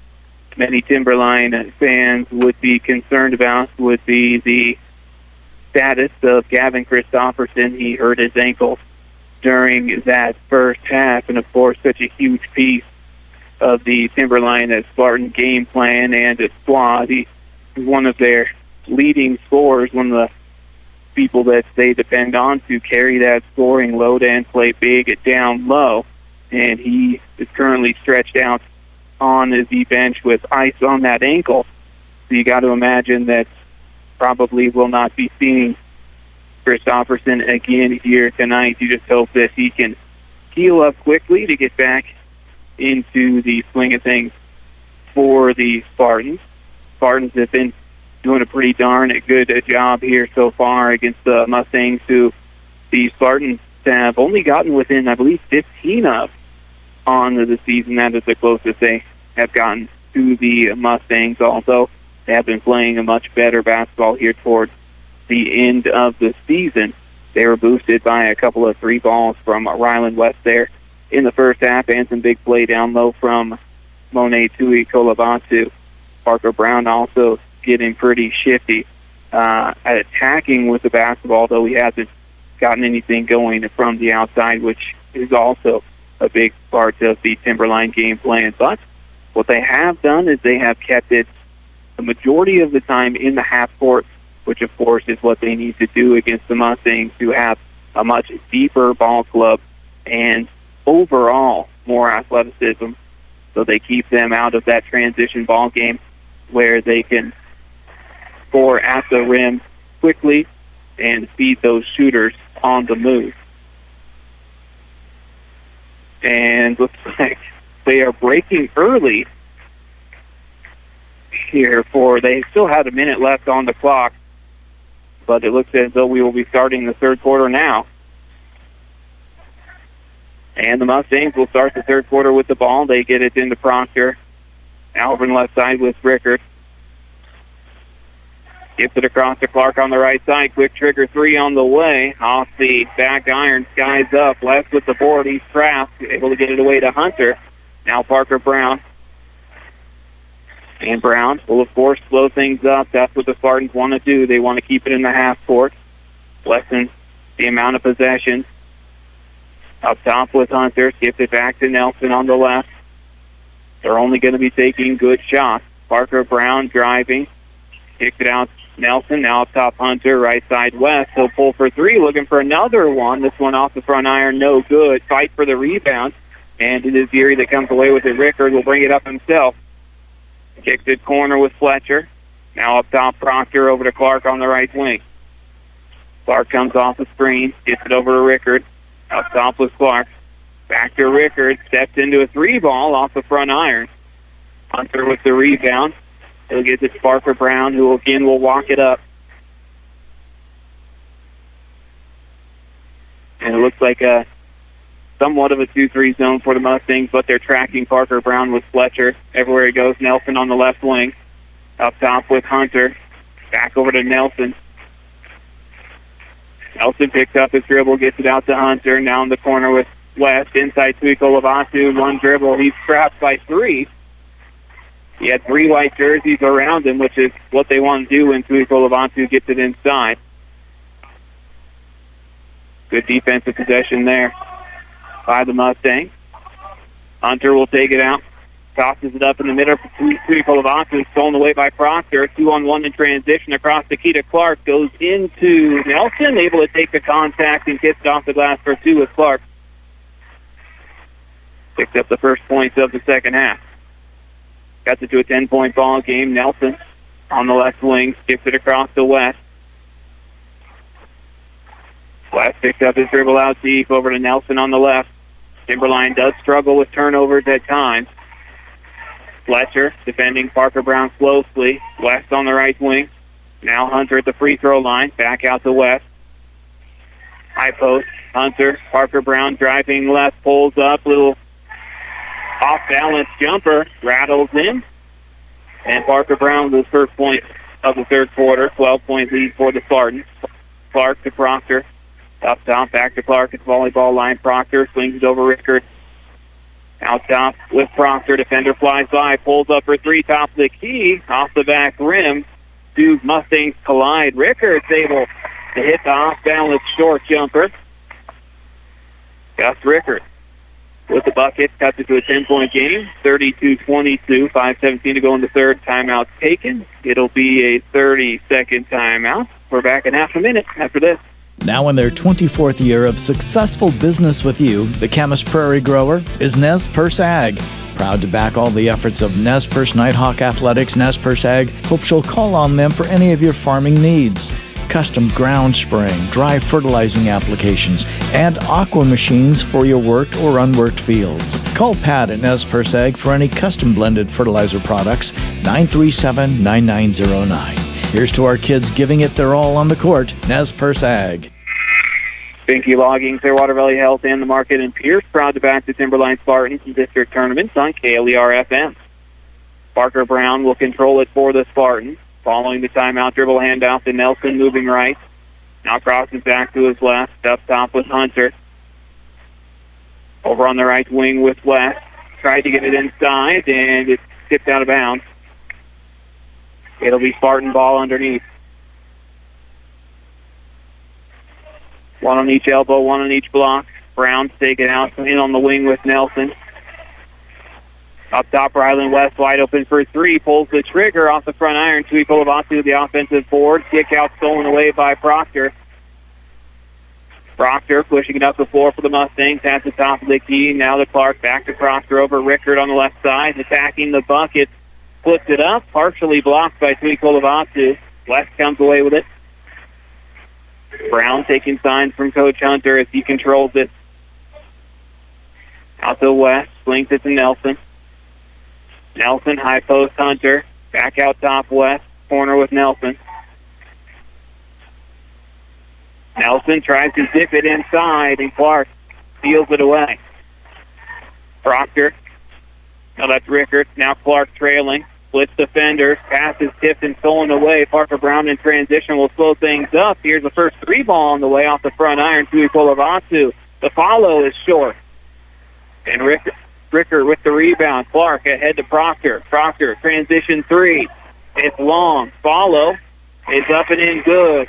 many Timberline fans would be concerned about would be the status of Gavin Christopherson. He hurt his ankle during that first half, and of course such a huge piece of the Timberline Spartan game plan and squad. He's one of their leading scorers, one of the people that they depend on to carry that scoring load and play big down low, and he is currently stretched out on the bench with ice on that ankle. So you got to imagine that probably will not be seeing Christopherson again here tonight. You just hope that he can heal up quickly to get back into the swing of things for the Spartans. Spartans have been doing a pretty darn good job here so far against the Mustangs, who the Spartans have only gotten within, I believe, 15 of on the season. That is the closest they have gotten to the Mustangs. Also, they have been playing a much better basketball here towards the end of the season. They were boosted by a couple of 3 balls from Ryland West there in the first half, and some big play down low from Monet Tui Kolabatu. Parker Brown also getting pretty shifty at attacking with the basketball, though he hasn't gotten anything going from the outside, which is also a big part of the Timberline game plan. But what they have done is they have kept it the majority of the time in the half court, which of course is what they need to do against the Mustangs, to have a much deeper ball club and overall more athleticism, so they keep them out of that transition ball game where they can score at the rim quickly and feed those shooters on the move. And looks like they are breaking early here they still had a minute left on the clock, but it looks as though we will be starting the third quarter now. And the Mustangs will start the third quarter with the ball. They get it into Proctor. Alvin left side with Rickard. Gets it across to Clark on the right side. Quick trigger 3 on the way. Off the back iron, skies up. Left with the board. He's trapped. Able to get it away to Hunter. Now Parker Brown. And Brown will, of course, slow things up. That's what the Spartans want to do. They want to keep it in the half court. Lessen the amount of possessions. Up top with Hunter. Skips it back to Nelson on the left. They're only going to be taking good shots. Parker Brown driving. Kicks it out. Nelson now up top. Hunter right side West. He'll pull for 3, looking for another one. This one off the front iron, no good. Fight for the rebound. And it is Deary that comes away with it. Rickard will bring it up himself. Kicks it corner with Fletcher. Now up top, Proctor over to Clark on the right wing. Clark comes off the screen, gets it over to Rickard. Up top with Clark. Back to Rickard. Steps into a 3-ball off the front iron. Hunter with the rebound. He'll get it to Parker Brown, who again will walk it up. And it looks like somewhat of a 2-3 zone for the Mustangs, but they're tracking Parker Brown with Fletcher. Everywhere he goes, Nelson on the left wing. Up top with Hunter. Back over to Nelson. Nelson picks up his dribble, gets it out to Hunter. Now in the corner with West. Inside Tuiko Lavatu. 1 dribble. He's trapped by 3. He had 3 white jerseys around him, which is what they want to do when Tuiko Lavatu gets it inside. Good defensive possession there by the Mustangs. Hunter will take it out. Tosses it up in the middle for Tuiko Lavatu. Stolen away by Proctor. 2-on-1 in transition across to Keita Clark. Goes into Nelson. Able to take the contact and gets it off the glass for 2 with Clark. Picks up the first points of the second half. Got it to a 10-point ball game. Nelson on the left wing. Skips it across to West. West picks up his dribble out deep over to Nelson on the left. Timberline does struggle with turnovers at times. Fletcher defending Parker Brown closely. West on the right wing. Now Hunter at the free throw line. Back out to West. High post. Hunter. Parker Brown driving left. Pulls up. Little off-balance jumper. Rattles in. And Parker Brown with his first point of the third quarter. 12-point lead for the Spartans. Clark to Proctor. Up top, back to Clark at the volleyball line. Proctor swings it over Rickard. Out top with Proctor. Defender flies by, pulls up for 3, top of the key, off the back rim. 2 Mustangs collide. Rickard's able to hit the off-balance short jumper. Gus Rickard with the bucket, cuts it to a 10-point game. 32-22, 5:17 to go in the third. Timeout taken. It'll be a 30-second timeout. We're back in half a minute after this. Now in their 24th year of successful business with you, the Camas Prairie grower is Nez Perce Ag. Proud to back all the efforts of Nez Perce Nighthawk Athletics. Nez Perce Ag hopes you'll call on them for any of your farming needs. custom ground spraying, dry fertilizing applications, and aqua machines for your worked or unworked fields. Call Pat at Nez Perce Ag for any custom blended fertilizer products, 937-9909. Here's to our kids giving it their all on the court, Nez Perce Ag. Binky Logging, Clearwater Valley Health, and the Market in Pierce proud to back the Timberline Spartans in district tournaments on KLER FM. Parker Brown will control it for the Spartans. Following the timeout, dribble handoff to Nelson, moving right. Now crosses back to his left. Up top with Hunter. Over on the right wing with West. Tried to get it inside, and it's tipped out of bounds. It'll be Spartan ball underneath. One on each elbow, one on each block. Brown's taken out, in on the wing with Nelson. Up top, Ryland West wide open for three. Pulls the trigger off the front iron. Tui Kolovatu, the offensive board. Kick out stolen away by Proctor. Proctor pushing it up the floor for the Mustangs at the top of the key. Now to Clark, back to Proctor over Rickard on the left side. Attacking the bucket. Flips it up. Partially blocked by Tui Kolovatu. West comes away with it. Brown taking signs from Coach Hunter as he controls it. Out to West. Slings it to Nelson. Nelson, high post Hunter. Back out top West. Corner with Nelson. Nelson tries to zip it inside, and Clark steals it away. Proctor. Now that's Rickard. Now Clark trailing. Splits defenders. Pass is tipped and stolen away. Parker Brown in transition will slow things up. Here's the first three ball on the way off the front iron. Tui Kolovatu. The follow is short. And Rickard with the rebound. Clark ahead to Proctor. Proctor, transition three. It's long. Follow is up and in good.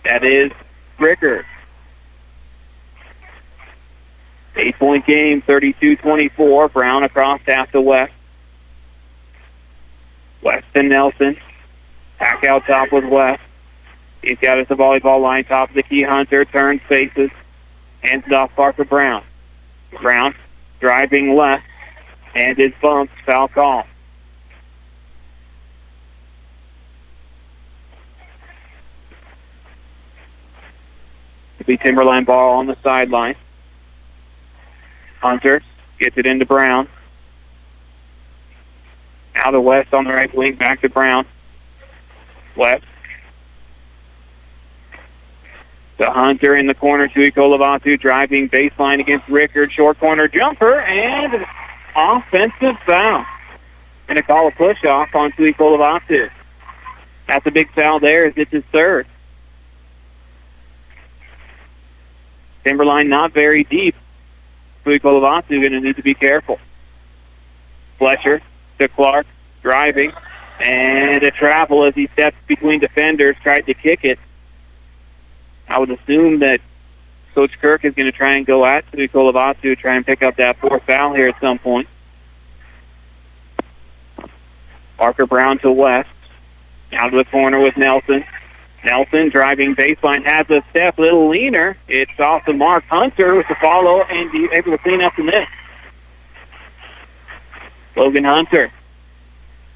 That is Rickard. 8-point game, 32-24. Brown across half to West. West and Nelson. Back out top with West. He's got it at the volleyball line, top of the key. Hunter turns, faces. Hands it off Parker Brown. Brown driving left, and is bumped. Foul call. It'll be Timberline ball on the sideline. Hunter gets it into Brown. Now to West on the right wing, back to Brown. West. To Hunter in the corner, Tui Kolovatu driving baseline against Rickard. Short corner jumper and an offensive foul. And a call a push-off on Tui Kolovatu. That's a big foul there as it's his third. Timberline not very deep. Tui Kolovatu going to need to be careful. Fletcher to Clark, driving, and a travel as he steps between defenders, tried to kick it. I would assume that Coach Kirk is going to try and go at Tui Kolovatu, try and pick up that fourth foul here at some point. Parker Brown to West. Down to the corner with Nelson. Nelson driving baseline, has a step, little leaner. It's off the mark. Hunter with the follow and be able to clean up the miss. Logan Hunter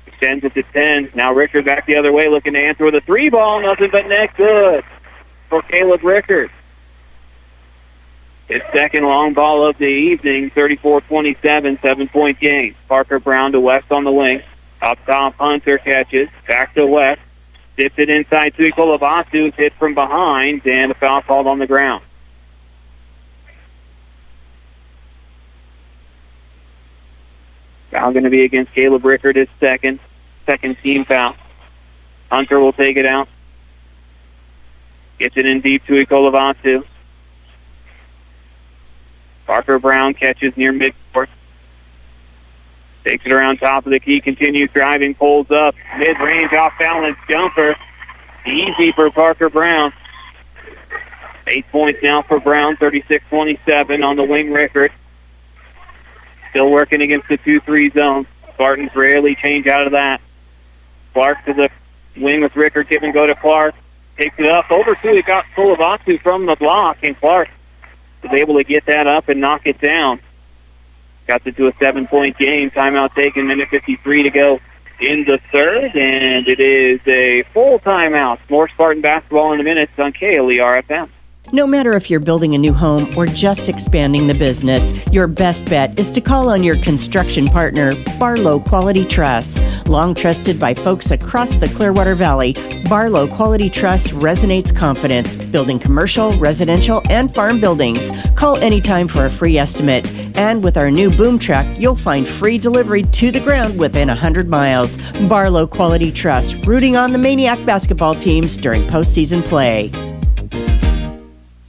extends it to 10. Now Rickard back the other way, looking to answer with a three ball. Nothing but net good for Caleb Rickard. His second long ball of the evening, 34-27, 7-point game. Parker Brown to West on the wing. Up top, Hunter catches. Back to West. Dips it inside to Kolovatu. Hit from behind, and a foul called on the ground. Foul going to be against Caleb Rickard, his second team foul. Hunter will take it out. Gets it in deep to Kolovatu. Parker Brown catches near midcourt. Takes it around top of the key, continues driving, pulls up. Mid-range off-balance jumper. Easy for Parker Brown. 8 points now for Brown, 36-27 on the wing Rickard. Still working against the 2-3 zone. Spartans rarely change out of that. Clark to the wing with Rickard. Give and go to Clark. Takes it up over to it. Got Kolovatu from the block, and Clark was able to get that up and knock it down. Got it to a 7-point game. Timeout taken, minute 53 to go in the third, and it is a full timeout. More Spartan basketball in a minute on KLER FM. No matter if you're building a new home or just expanding the business, your best bet is to call on your construction partner, Barlow Quality Truss. Long trusted by folks across the Clearwater Valley, Barlow Quality Truss resonates confidence, building commercial, residential, and farm buildings. Call anytime for a free estimate. And with our new boom truck, you'll find free delivery to the ground within 100 miles. Barlow Quality Truss, rooting on the Maniac basketball teams during postseason play.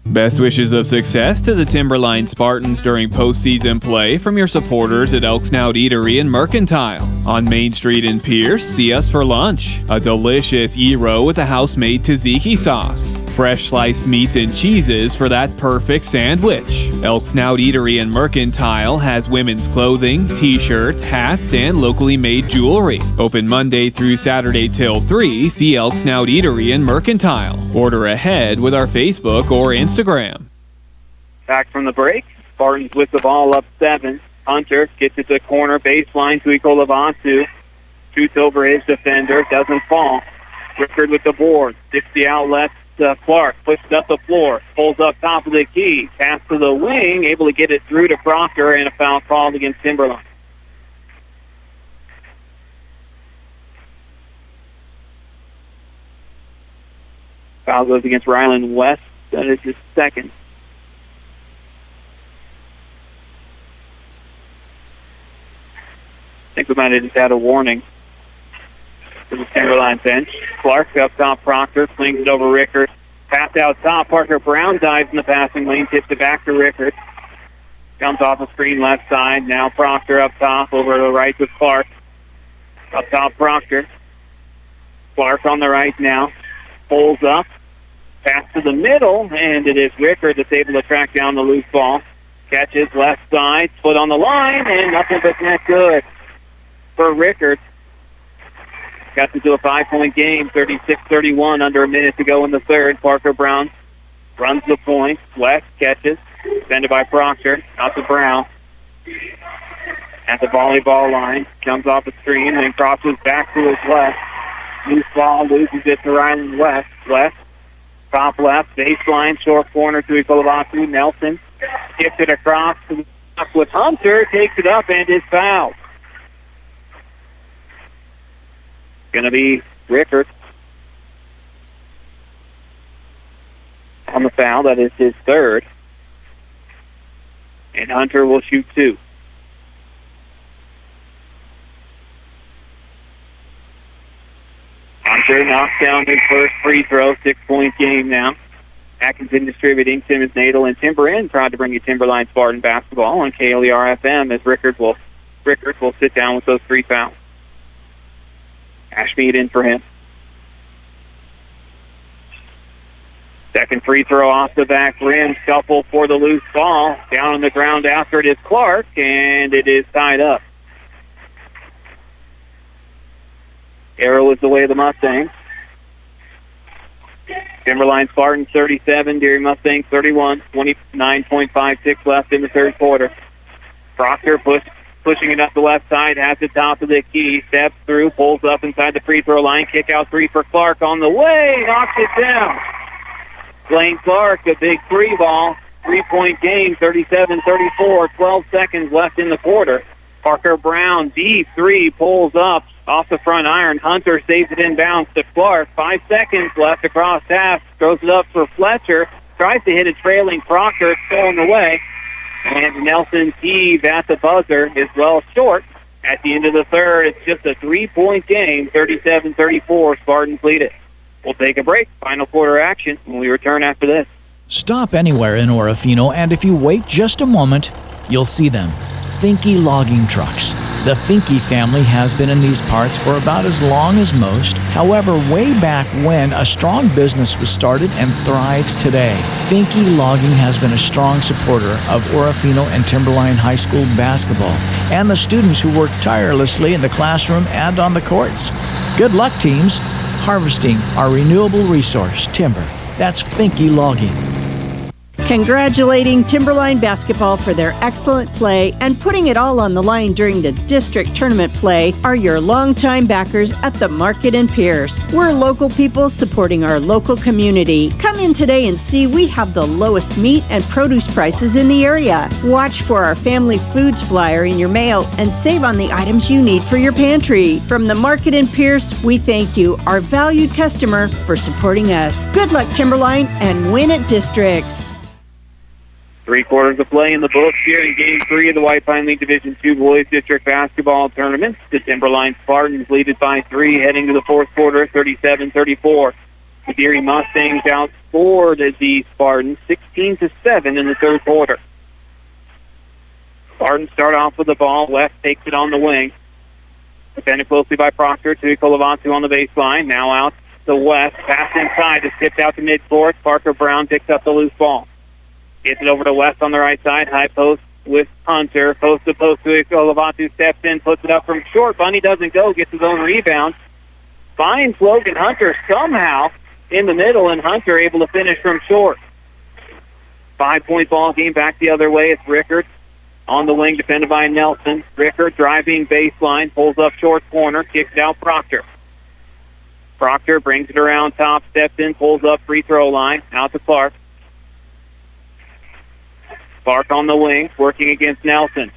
Best wishes of success to the Timberline Spartans during postseason play from your supporters at Elk Snout Eatery in Mercantile. On Main Street in Pierce, see us for lunch. A delicious gyro with a house-made tzatziki sauce. Fresh sliced meats and cheeses for that perfect sandwich. Elk Snout Eatery in Mercantile has women's clothing, t-shirts, hats, and locally made jewelry. Open Monday through Saturday till 3. See Elk Snout Eatery in Mercantile. Order ahead with our Facebook or Instagram. Back from the break. Spartans with the ball up 7. Hunter gets it to corner baseline to Ikolevatu. Shoots over his defender. Doesn't fall. Rickard with the board. 60 outlet. Clark pushes up the floor. Pulls up top of the key. Pass to the wing. Able to get it through to Proctor, and a foul called against Timberline. Foul goes against Ryland West. That is his second. I think we might have just had a warning to the Timberline bench. Clark up top, Proctor flings it over Rickard. Pass out top, Parker Brown dives in the passing lane, tips it back to Rickard. Comes off the screen left side. Now Proctor up top, over to the right with Clark. Up top, Proctor. Clark on the right now. Pulls up. Pass to the middle, and it is Rickard that's able to track down the loose ball. Catches left side, foot on the line, and nothing but net good for Rickard. Got to do a 5-point game, 36-31, under a minute to go in the third. Parker Brown runs the point. West catches, defended by Proctor. Out to Brown. At the volleyball line, comes off the screen, and crosses back to his left. Loose ball, loses it to Ryland West. West. Top left, baseline, short corner to Ikolevatu. Nelson gets it across to the top with Hunter, takes it up and is fouled. Going to be Rickard on the foul. That is his third. And Hunter will shoot 2. Hunter knocks down his first free throw, 6-point game now. Atkinson Distributing, Simmons Nadel, and Timber Inn proud to bring you Timberline Spartan basketball on KLER FM as Rickard will sit down with those 3 fouls. Ashmead in for him. Second free throw off the back rim, scuffle for the loose ball. Down on the ground after it is Clark, and it is tied up. Arrow is the way of the Mustangs. Timberline Spartans 37, Deary Mustangs 31, 29.56 left in the third quarter. Proctor pushing it up the left side, has the top of the key, steps through, pulls up inside the free throw line, kick out 3 for Clark on the way, knocks it down. Blaine Clark, a big free ball, 3-point game, 37-34, 12 seconds left in the quarter. Parker Brown, deep 3, pulls up off the front iron. Hunter saves it inbounds to Clark. 5 seconds left across half. Throws it up for Fletcher. Tries to hit a trailing Proctor. It's going away. And Nelson's heave at the buzzer is well short. At the end of the third, it's just a 3-point game. 37-34, Spartans lead it. We'll take a break. Final quarter action when we return after this. Stop anywhere in Orofino, and if you wait just a moment, you'll see them. Finke logging trucks. The Finke family has been in these parts for about as long as most. However, way back when, a strong business was started and thrives today. Finke Logging has been a strong supporter of Orofino and Timberline High School basketball and the students who work tirelessly in the classroom and on the courts. Good luck, teams, harvesting our renewable resource, timber. That's Finke Logging. Congratulating Timberline basketball for their excellent play and putting it all on the line during the district tournament play are your longtime backers at the Market in Pierce. We're local people supporting our local community. Come in today and see we have the lowest meat and produce prices in the area. Watch for our family foods flyer in your mail and save on the items you need for your pantry. From the Market in Pierce, we thank you, our valued customer, for supporting us. Good luck, Timberline, and win at districts. 3 quarters of play in the books here in Game 3 of the White Pine League Division-2 Boys District Basketball Tournament. The Timberline Spartans lead it by 3 heading to the fourth quarter, 37-34. The Deary Mustangs outscored the Spartans 16-7 in the third quarter. Spartans start off with the ball. West takes it on the wing. Defended closely by Proctor to Kolovatu on the baseline. Now out to West. Pass inside. It's tipped out to midcourt. Parker Brown picks up the loose ball. Gets it over to West on the right side. High post with Hunter. Post to post to Kolovatu. Steps in. Puts it up from short. Bunny doesn't go. Gets his own rebound. Finds Logan Hunter somehow in the middle, and Hunter able to finish from short. 5-point ball game back the other way. It's Rickard on the wing, defended by Nelson. Rickard driving baseline. Pulls up short corner. Kicks out Proctor. Proctor brings it around top. Steps in. Pulls up free throw line. Out to Clark. Clark on the wing, working against Nelson.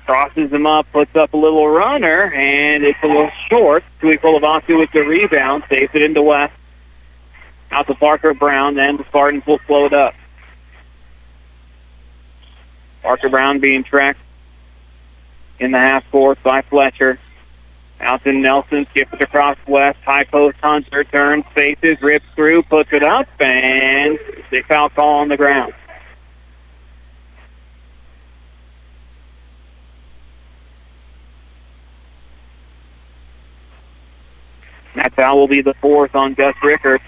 Crosses him up, puts up a little runner, and it's a little short. Tui Kolovatu with the rebound, saves it into West. Out to Parker Brown, then the Spartans will slow it up. Parker Brown being tracked in the half court by Fletcher. Out to Nelson, skips it across West. High post Hunter, turns, faces, rips through, puts it up, and they foul call on the ground. That foul will be the fourth on Gus Rickard.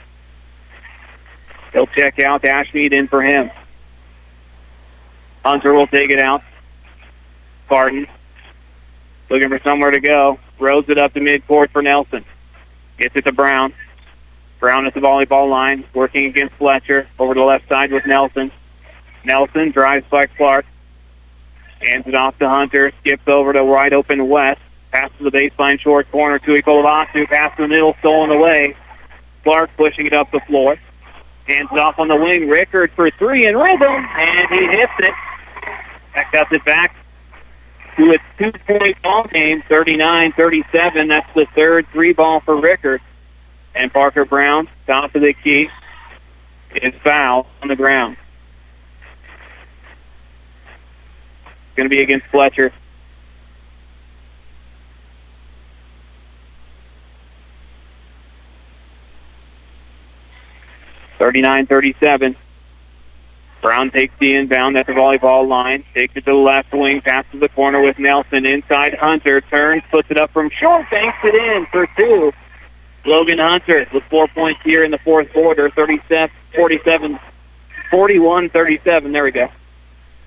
He'll check out. Ashmead in for him. Hunter will take it out. Spartans looking for somewhere to go. Throws it up to midcourt for Nelson. Gets it to Brown. Brown at the volleyball line, working against Fletcher. Over to the left side with Nelson. Nelson drives by Clark. Hands it off to Hunter. Skips over to wide open West. Pass to the baseline, short corner to Kolovatu. Pass to the middle, stolen away. Clark pushing it up the floor. Hands it off on the wing. Rickard for 3 in rhythm, and he hits it. That cuts it back to a 2-point ball game, 39-37. That's the third 3-ball for Rickard. And Parker Brown, top of the key, is fouled on the ground. It's going to be against Fletcher. (39-37). Brown takes the inbound at the volleyball line, takes it to the left wing, passes the corner with Nelson. Inside Hunter, turns, puts it up from short, banks it in for 2. Logan Hunter with 4 points here in the fourth quarter, 41-37. There we go.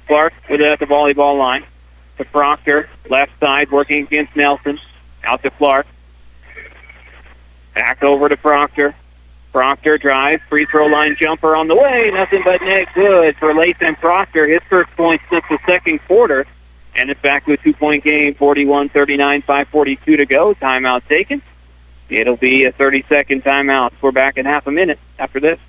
Clark with it at the volleyball line. To Proctor, left side, working against Nelson. Out to Clark. Back over to Proctor. Proctor drives, free throw line jumper on the way, nothing but net good for Lathan Proctor. His first point since the second quarter, and it's back to a 2-point game, 41-39, 5:42 to go. Timeout taken. It'll be a 30-second timeout. We're back in half a minute after this.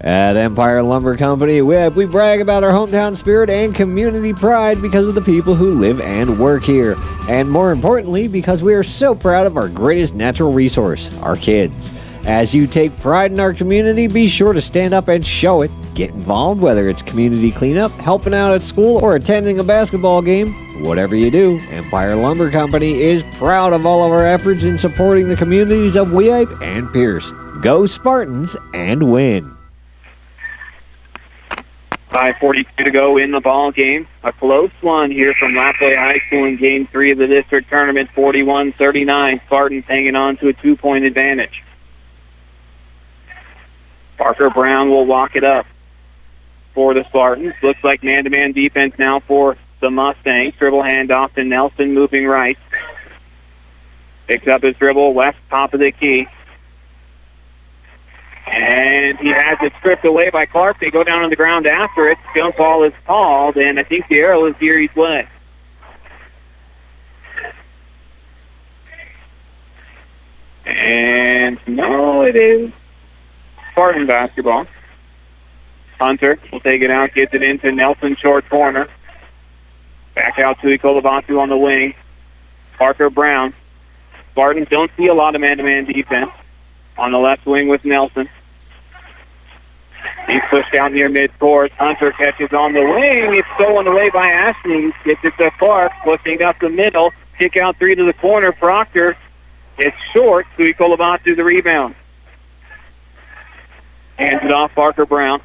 At Empire Lumber Company, we brag about our hometown spirit and community pride because of the people who live and work here. And more importantly, because we are so proud of our greatest natural resource, our kids. As you take pride in our community, be sure to stand up and show it. Get involved, whether it's community cleanup, helping out at school, or attending a basketball game. Whatever you do, Empire Lumber Company is proud of all of our efforts in supporting the communities of Weippe and Pierce. Go Spartans and win. 5:42 to go in the ball game. A close one here from Lapwai High School in Game 3 of the district tournament, 41-39. Spartans hanging on to a 2-point advantage. Parker Brown will walk it up for the Spartans. Looks like man-to-man defense now for the Mustangs. Dribble handoff to Nelson, moving right. Picks up his dribble, West, top of the key. And he has it stripped away by Clark. They go down on the ground after it. Jump ball is called, and I think the arrow is Deary's way. And no, it is Spartan basketball. Hunter will take it out, gets it into Nelson short corner. Back out to Ikolobatu on the wing. Parker Brown. Spartans don't see a lot of man-to-man defense on the left wing with Nelson. He's pushed out near midcourt. Hunter catches on the wing. It's stolen away by Ashley. Gets it to Clark, pushing up the middle. Kick out three to the corner. Proctor. It's short. Ikolobatu the rebound. Hands it off Parker Brown.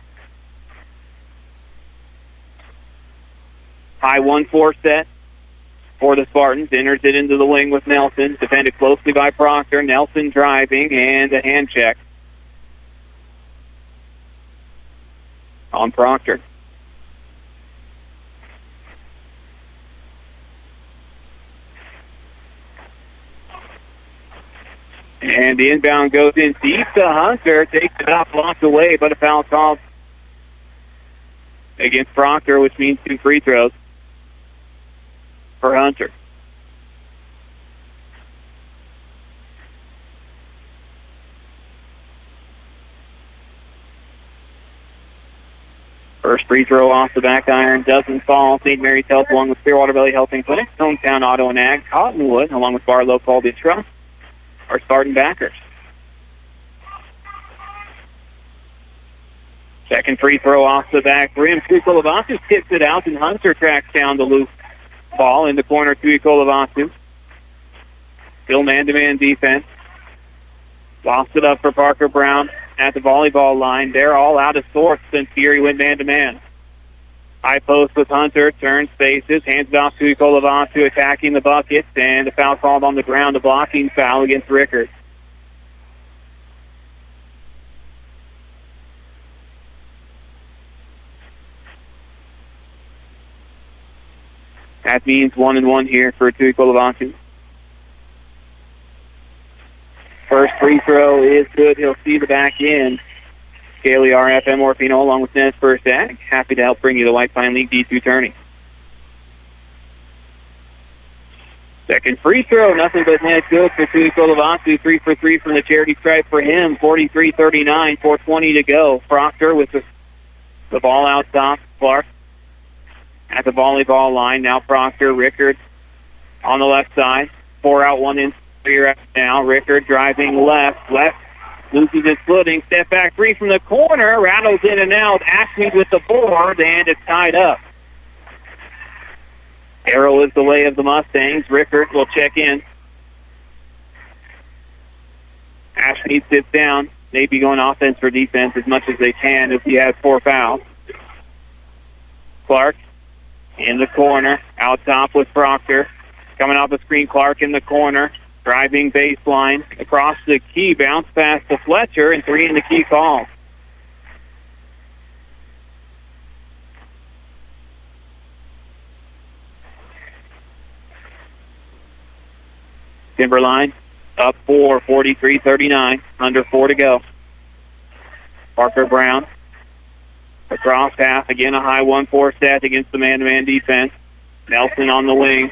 High 1-4 set for the Spartans. Enters it into the wing with Nelson. Defended closely by Proctor. Nelson driving and a hand check on Proctor. And the inbound goes in deep to Hunter. Takes it out, blocked away, but a foul called against Proctor, which means 2 free throws for Hunter. First free throw off the back iron doesn't fall. St. Mary's Health along with Clearwater Valley Health and Clinic, Hometown Auto and Ag, Cottonwood, along with Barlow Colby Trust, are Spartan backers. Second free throw off the back rim. Ikolobatu tips it out, and Hunter tracks down the loose ball in the corner to Ikolobatu. Still man-to-man defense. Lost it up for Parker Brown at the volleyball line. They're all out of sorts since Deary went man-to-man. High post with Hunter, turns faces, hands it off to Ikolobatu, attacking the bucket, and a foul called on the ground, a blocking foul against Rickard. That means 1-1 here for Ikolobatu. First free throw is good. He'll see the back end. KLER FM Orfino along with Nez First Ag. Happy to help bring you the White Pine League D2 tourney. Second free throw, nothing but net good for Ikolobatu. 3 for 3 from the charity stripe for him. 43-39, 4:20 to go. Proctor with the ball out top. Clark at the volleyball line. Now Proctor, Rickard on the left side. 4 out, 1 in. Now Rickard driving left, loses his footing, step back 3 from the corner, rattles in and out, Ashmead with the board, and it's tied up. Arrow is the way of the Mustangs. Rickard will check in. Ashmead sits down, maybe going offense for defense as much as they can if he has 4 fouls. Clark in the corner, out top with Proctor. Coming off the screen, Clark in the corner. Driving baseline across the key, bounce pass to Fletcher, and 3 in the key call. Timberline up 4, 43-39, under 4 to go. Parker Brown across half, again a high 1-4 set against the man-to-man defense. Nelson on the wing.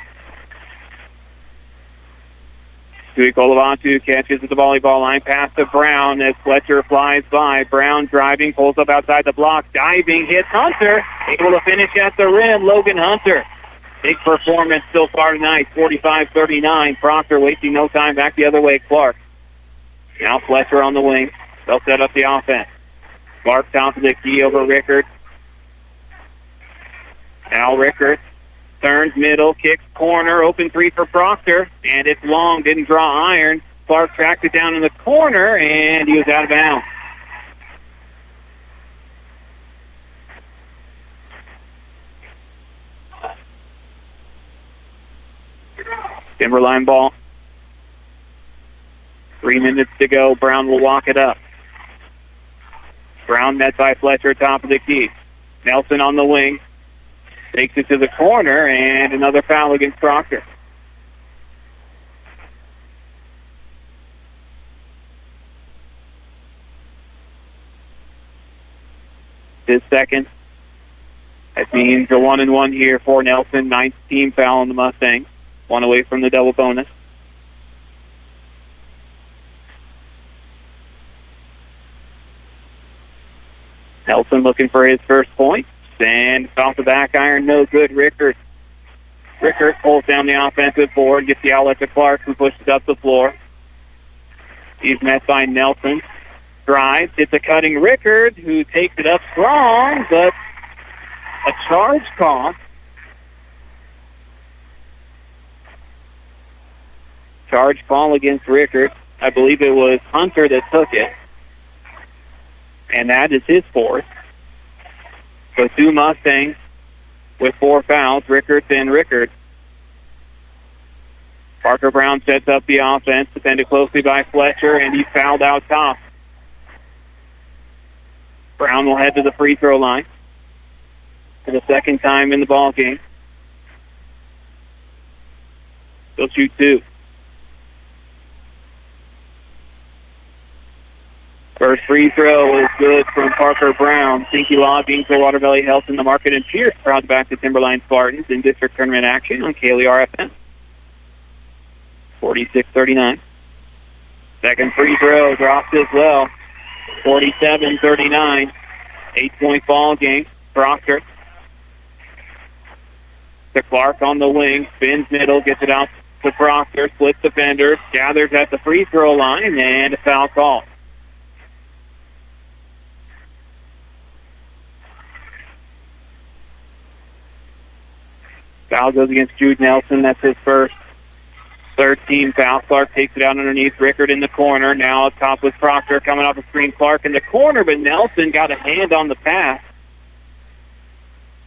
Ikolobatu catches at the volleyball line, pass to Brown as Fletcher flies by. Brown driving, pulls up outside the block, diving, hits Hunter, able to finish at the rim. Logan Hunter, big performance so far tonight, 45-39. Proctor wasting no time, back the other way, Clark. Now Fletcher on the wing, they'll set up the offense. Clark top of the key over Rickard. Now Rickard. Turns middle, kicks corner, open 3 for Proctor, and it's long, didn't draw iron. Clark tracked it down in the corner, and he was out of bounds. Timberline ball. 3 minutes to go. Brown will walk it up. Brown met by Fletcher, top of the key. Nelson on the wing. Takes it to the corner, and another foul against Proctor. his second. That means a 1-1 here for Nelson. 9th team foul on the Mustangs. 1 away from the double bonus. Nelson looking for his first point. And off the back iron, no good. Rickert pulls down the offensive board, gets the outlet to Clark, who pushes up the floor. He's met by Nelson. Drives, hits a cutting Rickert, who takes it up strong, but a charge call. Charge call against Rickert. I believe it was Hunter that took it. And that is his fourth. So 2 Mustangs with 4 fouls, Rickert and Rickert. Parker Brown sets up the offense, defended closely by Fletcher, and he's fouled out top. Brown will head to the free throw line for the second time in the ball game. He'll shoot 2. First free throw is good from Parker Brown. Stinky Logging for Water Valley Health and the Market and Pierce. Proud back to Timberline Spartans in district tournament action on KLER FM. 46-39. Second free throw drops as well. 47-39. 8-point ball game. Proctor to Clark on the wing. Spins middle. Gets it out to Proctor. Splits defenders. Gathers at the free throw line. And a foul call. Foul goes against Jude Nelson. That's his first. 13 foul. Clark takes it out underneath Rickert in the corner. Now up top with Proctor coming off the screen. Clark in the corner, but Nelson got a hand on the pass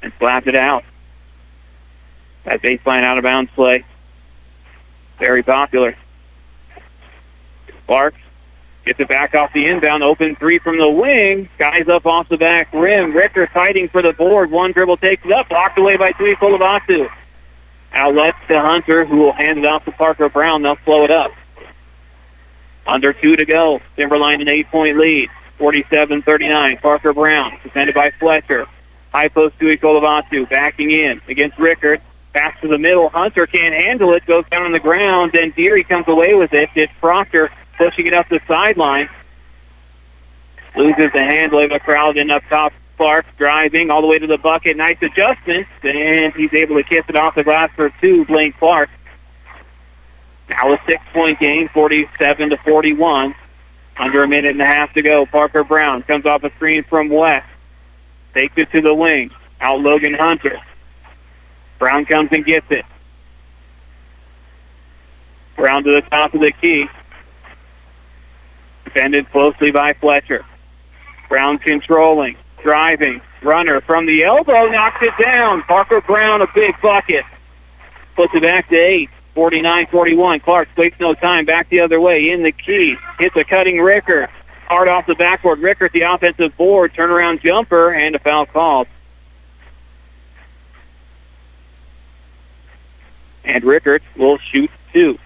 and slapped it out. That baseline out of bounds play. Very popular. Clark gets it back off the inbound. Open 3 from the wing. Guys up off the back rim. Rickert fighting for the board. One dribble takes it up. Blocked away by Tui Kolovatu. Outlet to Hunter, who will hand it off to Parker Brown. They'll slow it up. Under 2 to go. Timberline an 8-point lead. 47-39. Parker Brown defended by Fletcher. High post Tui Kolovatu backing in against Rickert. Pass to the middle. Hunter can't handle it. Goes down on the ground. And Deary comes away with it. It's Proctor pushing it up the sideline. Loses the handle of the crowd and up top. Clark driving all the way to the bucket. Nice adjustments, and he's able to kiss it off the glass for 2, Blaine Clark. Now a 6-point game, 47-41. Under a minute and a half to go. Parker Brown comes off a screen from West. Takes it to the wing. Out Logan Hunter. Brown comes and gets it. Brown to the top of the key. Defended closely by Fletcher. Brown controlling. Driving, runner from the elbow, knocks it down. Parker Brown, a big bucket. Puts it back to 8, 49-41. Clark wastes no time, back the other way, in the key. Hits a cutting Rickert. Hard off the backboard. Rickert, the offensive board, turnaround jumper, and a foul called. And Rickert will shoot 2.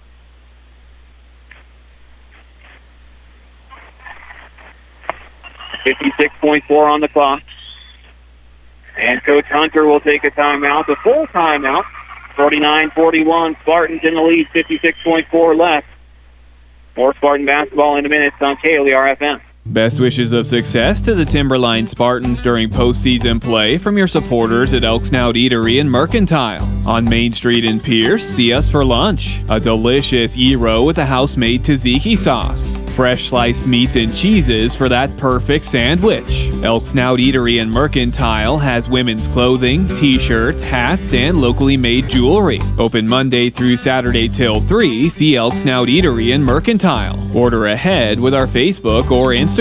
.4 on the clock. And Coach Hunter will take a timeout, a full timeout. 49-41, Spartans in the lead, 56.4 left. More Spartan basketball in a minute on KLER FM. Best wishes of success to the Timberline Spartans during postseason play from your supporters at Elk Snout Eatery in Mercantile. On Main Street in Pierce, see us for lunch. A delicious gyro with a house-made tzatziki sauce. Fresh sliced meats and cheeses for that perfect sandwich. Elk Snout Eatery in Mercantile has women's clothing, t-shirts, hats, and locally made jewelry. Open Monday through Saturday till 3. See Elk Snout Eatery in Mercantile. Order ahead with our Facebook or Instagram.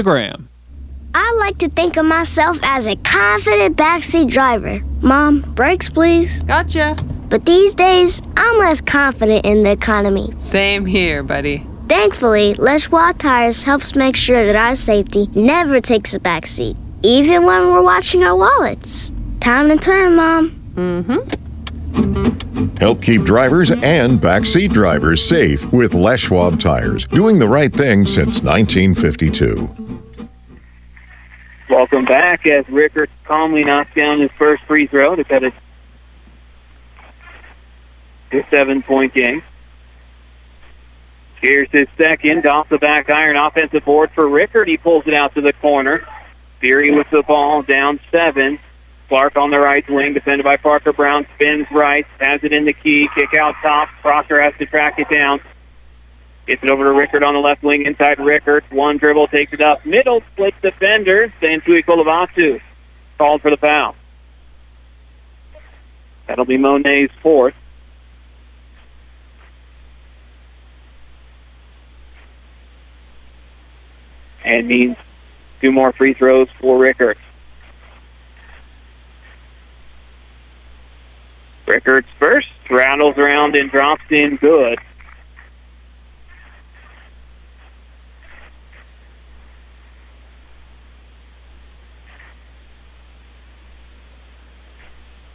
I like to think of myself as a confident backseat driver. Mom, brakes please. Gotcha. But these days, I'm less confident in the economy. Same here, buddy. Thankfully, Leschwa Tires helps make sure that our safety never takes a backseat, even when we're watching our wallets. Time to turn, Mom. Help keep drivers and backseat drivers safe with Les Schwab Tires, doing the right thing since 1952. Welcome back as Rickert calmly knocks down his first free throw to cut it to a 7-point game. Here's his second off the back iron offensive board for Rickert. He pulls it out to the corner. Deary with the ball, down 7. Clark on the right wing, defended by Parker Brown, spins right, has it in the key, kick out top. Proctor has to track it down. Gets it over to Rickert on the left wing, inside Rickert. One dribble, takes it up middle, splits defender. Santui Kolovatu called for the foul. That'll be Monet's fourth. And means 2 more free throws for Rickert. Rickert's first, rattles around and drops in good.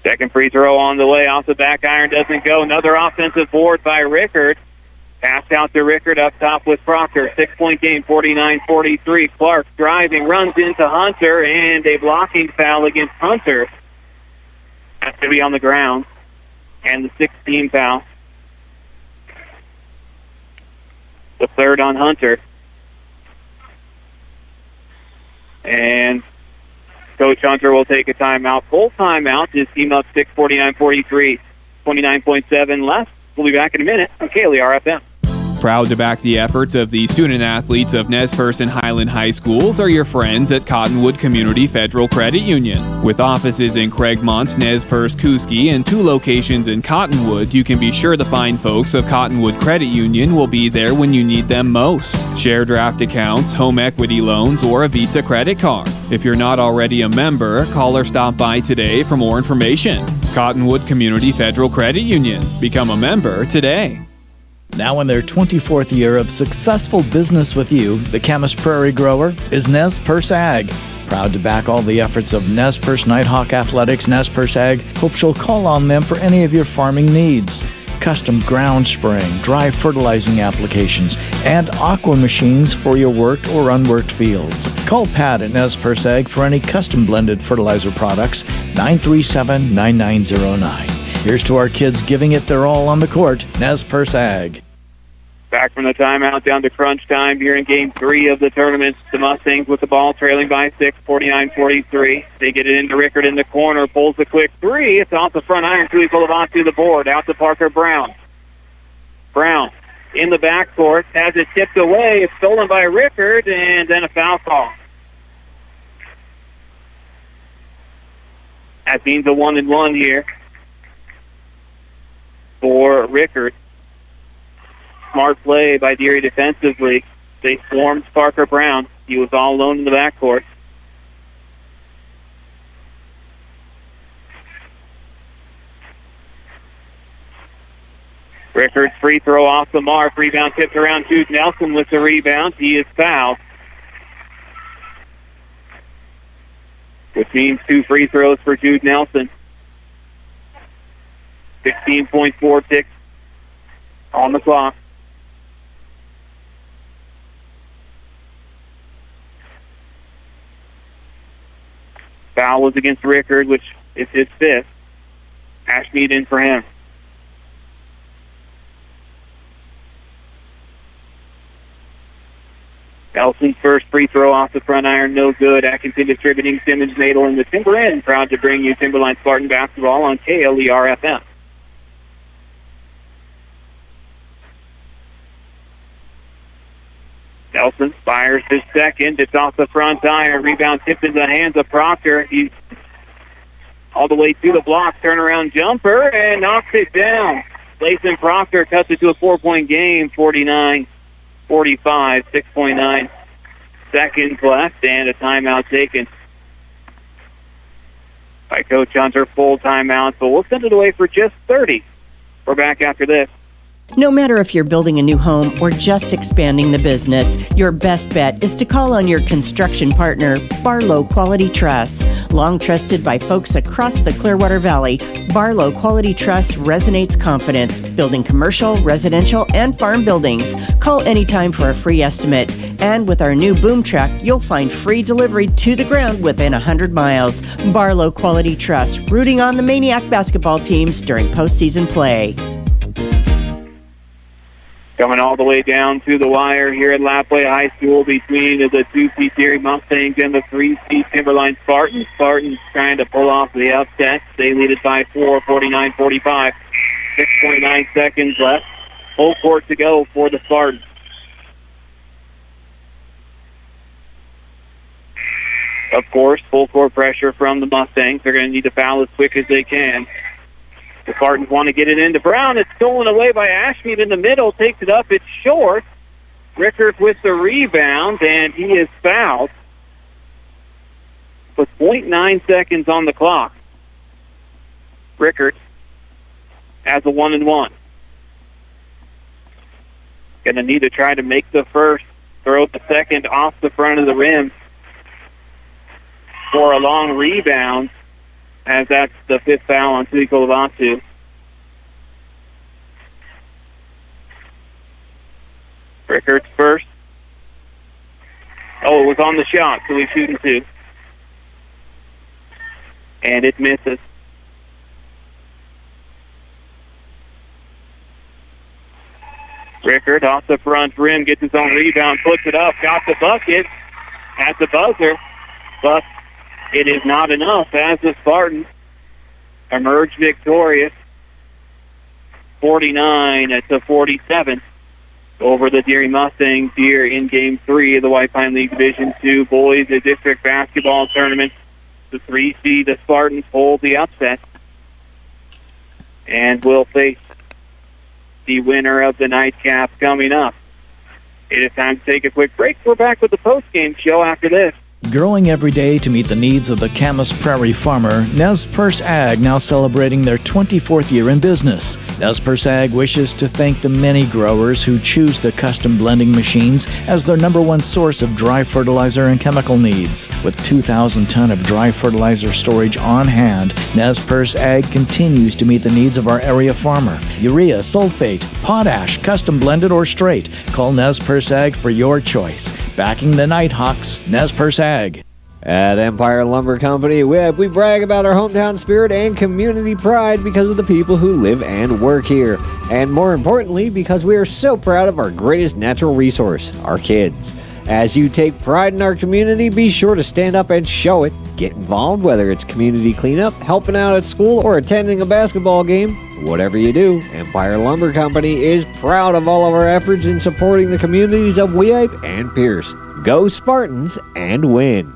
Second free throw on the way, off the back iron, doesn't go. Another offensive board by Rickert. Passed out to Rickert up top with Proctor. 6-point game, 49-43. Clark driving, runs into Hunter, and a blocking foul against Hunter. Has to be on the ground. And the 16 foul. The third on Hunter. And Coach Hunter will take a timeout. Full timeout. His team up 6, 49-43. 29.7 left. We'll be back in a minute on KLER FM. Proud to back the efforts of the student-athletes of Nez Perce and Highland High Schools are your friends at Cottonwood Community Federal Credit Union. With offices in Craigmont, Nez Perce, Kuski, and 2 locations in Cottonwood, you can be sure the fine folks of Cottonwood Credit Union will be there when you need them most. Share draft accounts, home equity loans, or a Visa credit card. If you're not already a member, call or stop by today for more information. Cottonwood Community Federal Credit Union. Become a member today. Now in their 24th year of successful business with you, the Camas Prairie Grower is Nez Perce Ag. Proud to back all the efforts of Nez Perce Nighthawk Athletics. Nez Perce Ag hopes you'll call on them for any of your farming needs. Custom ground spraying, dry fertilizing applications, and aqua machines for your worked or unworked fields. Call Pat at Nez Perce Ag for any custom blended fertilizer products, 937-9909. Here's to our kids giving it their all on the court. Nez Perce Ag. Back from the timeout down to crunch time here in Game 3 of the tournament. The Mustangs with the ball trailing by 6, 49-43. They get it into Rickert in the corner, pulls the quick 3. It's off the front iron, Tui Kolovatu the board, out to Parker Brown. Brown in the backcourt, has it tipped away. It's stolen by Rickert, and then a foul call. That means a 1-and-1 here for Rickert. Smart play by Deary defensively. They swarmed Parker Brown. He was all alone in the backcourt. Rickert's free throw off the mark. Rebound tipped around Jude Nelson with the rebound. He is fouled, which means 2 free throws for Jude Nelson. 16.4 ticks on the clock. Foul was against Rickert, which is his 5th. Ashmead in for him. Nelson's first free throw off the front iron, no good. Atkinson distributing, Simmons, Nadel, and the Timber Inn. Proud to bring you Timberline Spartan basketball on KLER FM. Nelson fires his second. It's off the front iron. Rebound tipped in the hands of Proctor. He's all the way to the block. Turnaround jumper and knocks it down. Layson Proctor cuts it to a 4-point game. 49-45. 6.9 seconds left and a timeout taken by Coach Hunter. Full timeout, but we'll send it away for just 30. We're back after this. No matter if you're building a new home or just expanding the business, your best bet is to call on your construction partner, Barlow Quality Truss. Long trusted by folks across the Clearwater Valley, Barlow Quality Truss resonates confidence, building commercial, residential, and farm buildings. Call anytime for a free estimate. And with our new boom truck, you'll find free delivery to the ground within 100 miles. Barlow Quality Truss, rooting on the Maniac basketball teams during postseason play. Coming all the way down to the wire here at Lapway High School between the 2-seed Deary Mustangs and the 3-seed Timberline Spartans. Spartans trying to pull off the upset. They lead it by 4, 49-45. 6.9 seconds left. Full court to go for the Spartans. Of course, full court pressure from the Mustangs. They're going to need to foul as quick as they can. The Spartans want to get it into Brown. It's stolen away by Ashmead in the middle. Takes it up. It's short. Rickert with the rebound, and he is fouled with 0.9 seconds on the clock. Rickert has a 1-and-1. Going to need to try to make the first. Throw the second off the front of the rim for a long rebound, as that's the fifth foul on Tuiko Lavatu. Rickert's first. Oh, it was on the shot, so he's shooting two. And it misses. Rickert off the front rim, gets his own rebound, puts it up, got the bucket at the buzzer, but it is not enough as the Spartans emerge victorious 49-47 over the Deary Mustangs here in Game 3 of the White Pine League Division 2 Boys District Basketball Tournament. The 3-seed, the Spartans, hold the upset and will face the winner of the nightcap coming up. It is time to take a quick break. We're back with the post-game show after this. Growing every day to meet the needs of the Camas Prairie farmer, Nez Perce Ag now celebrating their 24th year in business. Nez Perce Ag wishes to thank the many growers who choose the custom blending machines as their #1 source of dry fertilizer and chemical needs. With 2,000 ton of dry fertilizer storage on hand, Nez Perce Ag continues to meet the needs of our area farmer. Urea, sulfate, potash, custom blended or straight. Call Nez Perce Ag for your choice. Backing the Nighthawks, Nez Perce Ag. At Empire Lumber Company, we brag about our hometown spirit and community pride because of the people who live and work here. And more importantly, because we are so proud of our greatest natural resource, our kids. As you take pride in our community, be sure to stand up and show it. Get involved, whether it's community cleanup, helping out at school, or attending a basketball game. Whatever you do, Empire Lumber Company is proud of all of our efforts in supporting the communities of Weippe and Pierce. Go Spartans and win.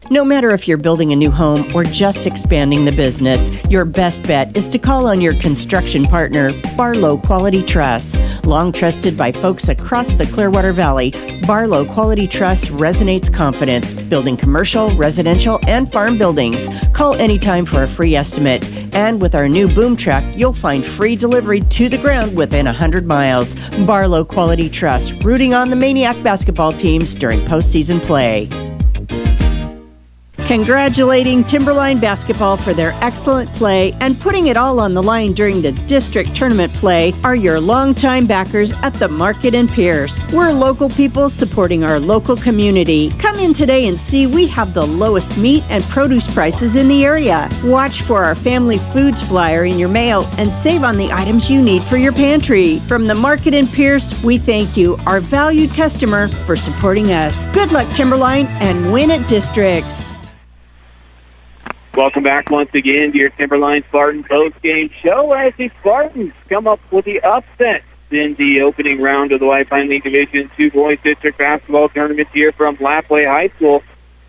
No matter if you're building a new home or just expanding the business, your best bet is to call on your construction partner, Barlow Quality Truss. Long trusted by folks across the Clearwater Valley, Barlow Quality Truss resonates confidence, building commercial, residential, and farm buildings. Call anytime for a free estimate. And with our new boom truck, you'll find free delivery to the ground within 100 miles. Barlow Quality Truss, rooting on the Maniac basketball teams during postseason play. Congratulating Timberline basketball for their excellent play and putting it all on the line during the district tournament play are your longtime backers at the Market in Pierce. We're local people supporting our local community. Come in today and see we have the lowest meat and produce prices in the area. Watch for our family foods flyer in your mail and save on the items you need for your pantry. From the Market in Pierce, we thank you, our valued customer, for supporting us. Good luck, Timberline, and win at districts. Welcome back once again to your Timberline Spartans post-game show as the Spartans come up with the upset in the opening round of the White Pine League Division 2 Boys District Basketball Tournament here from Lapway High School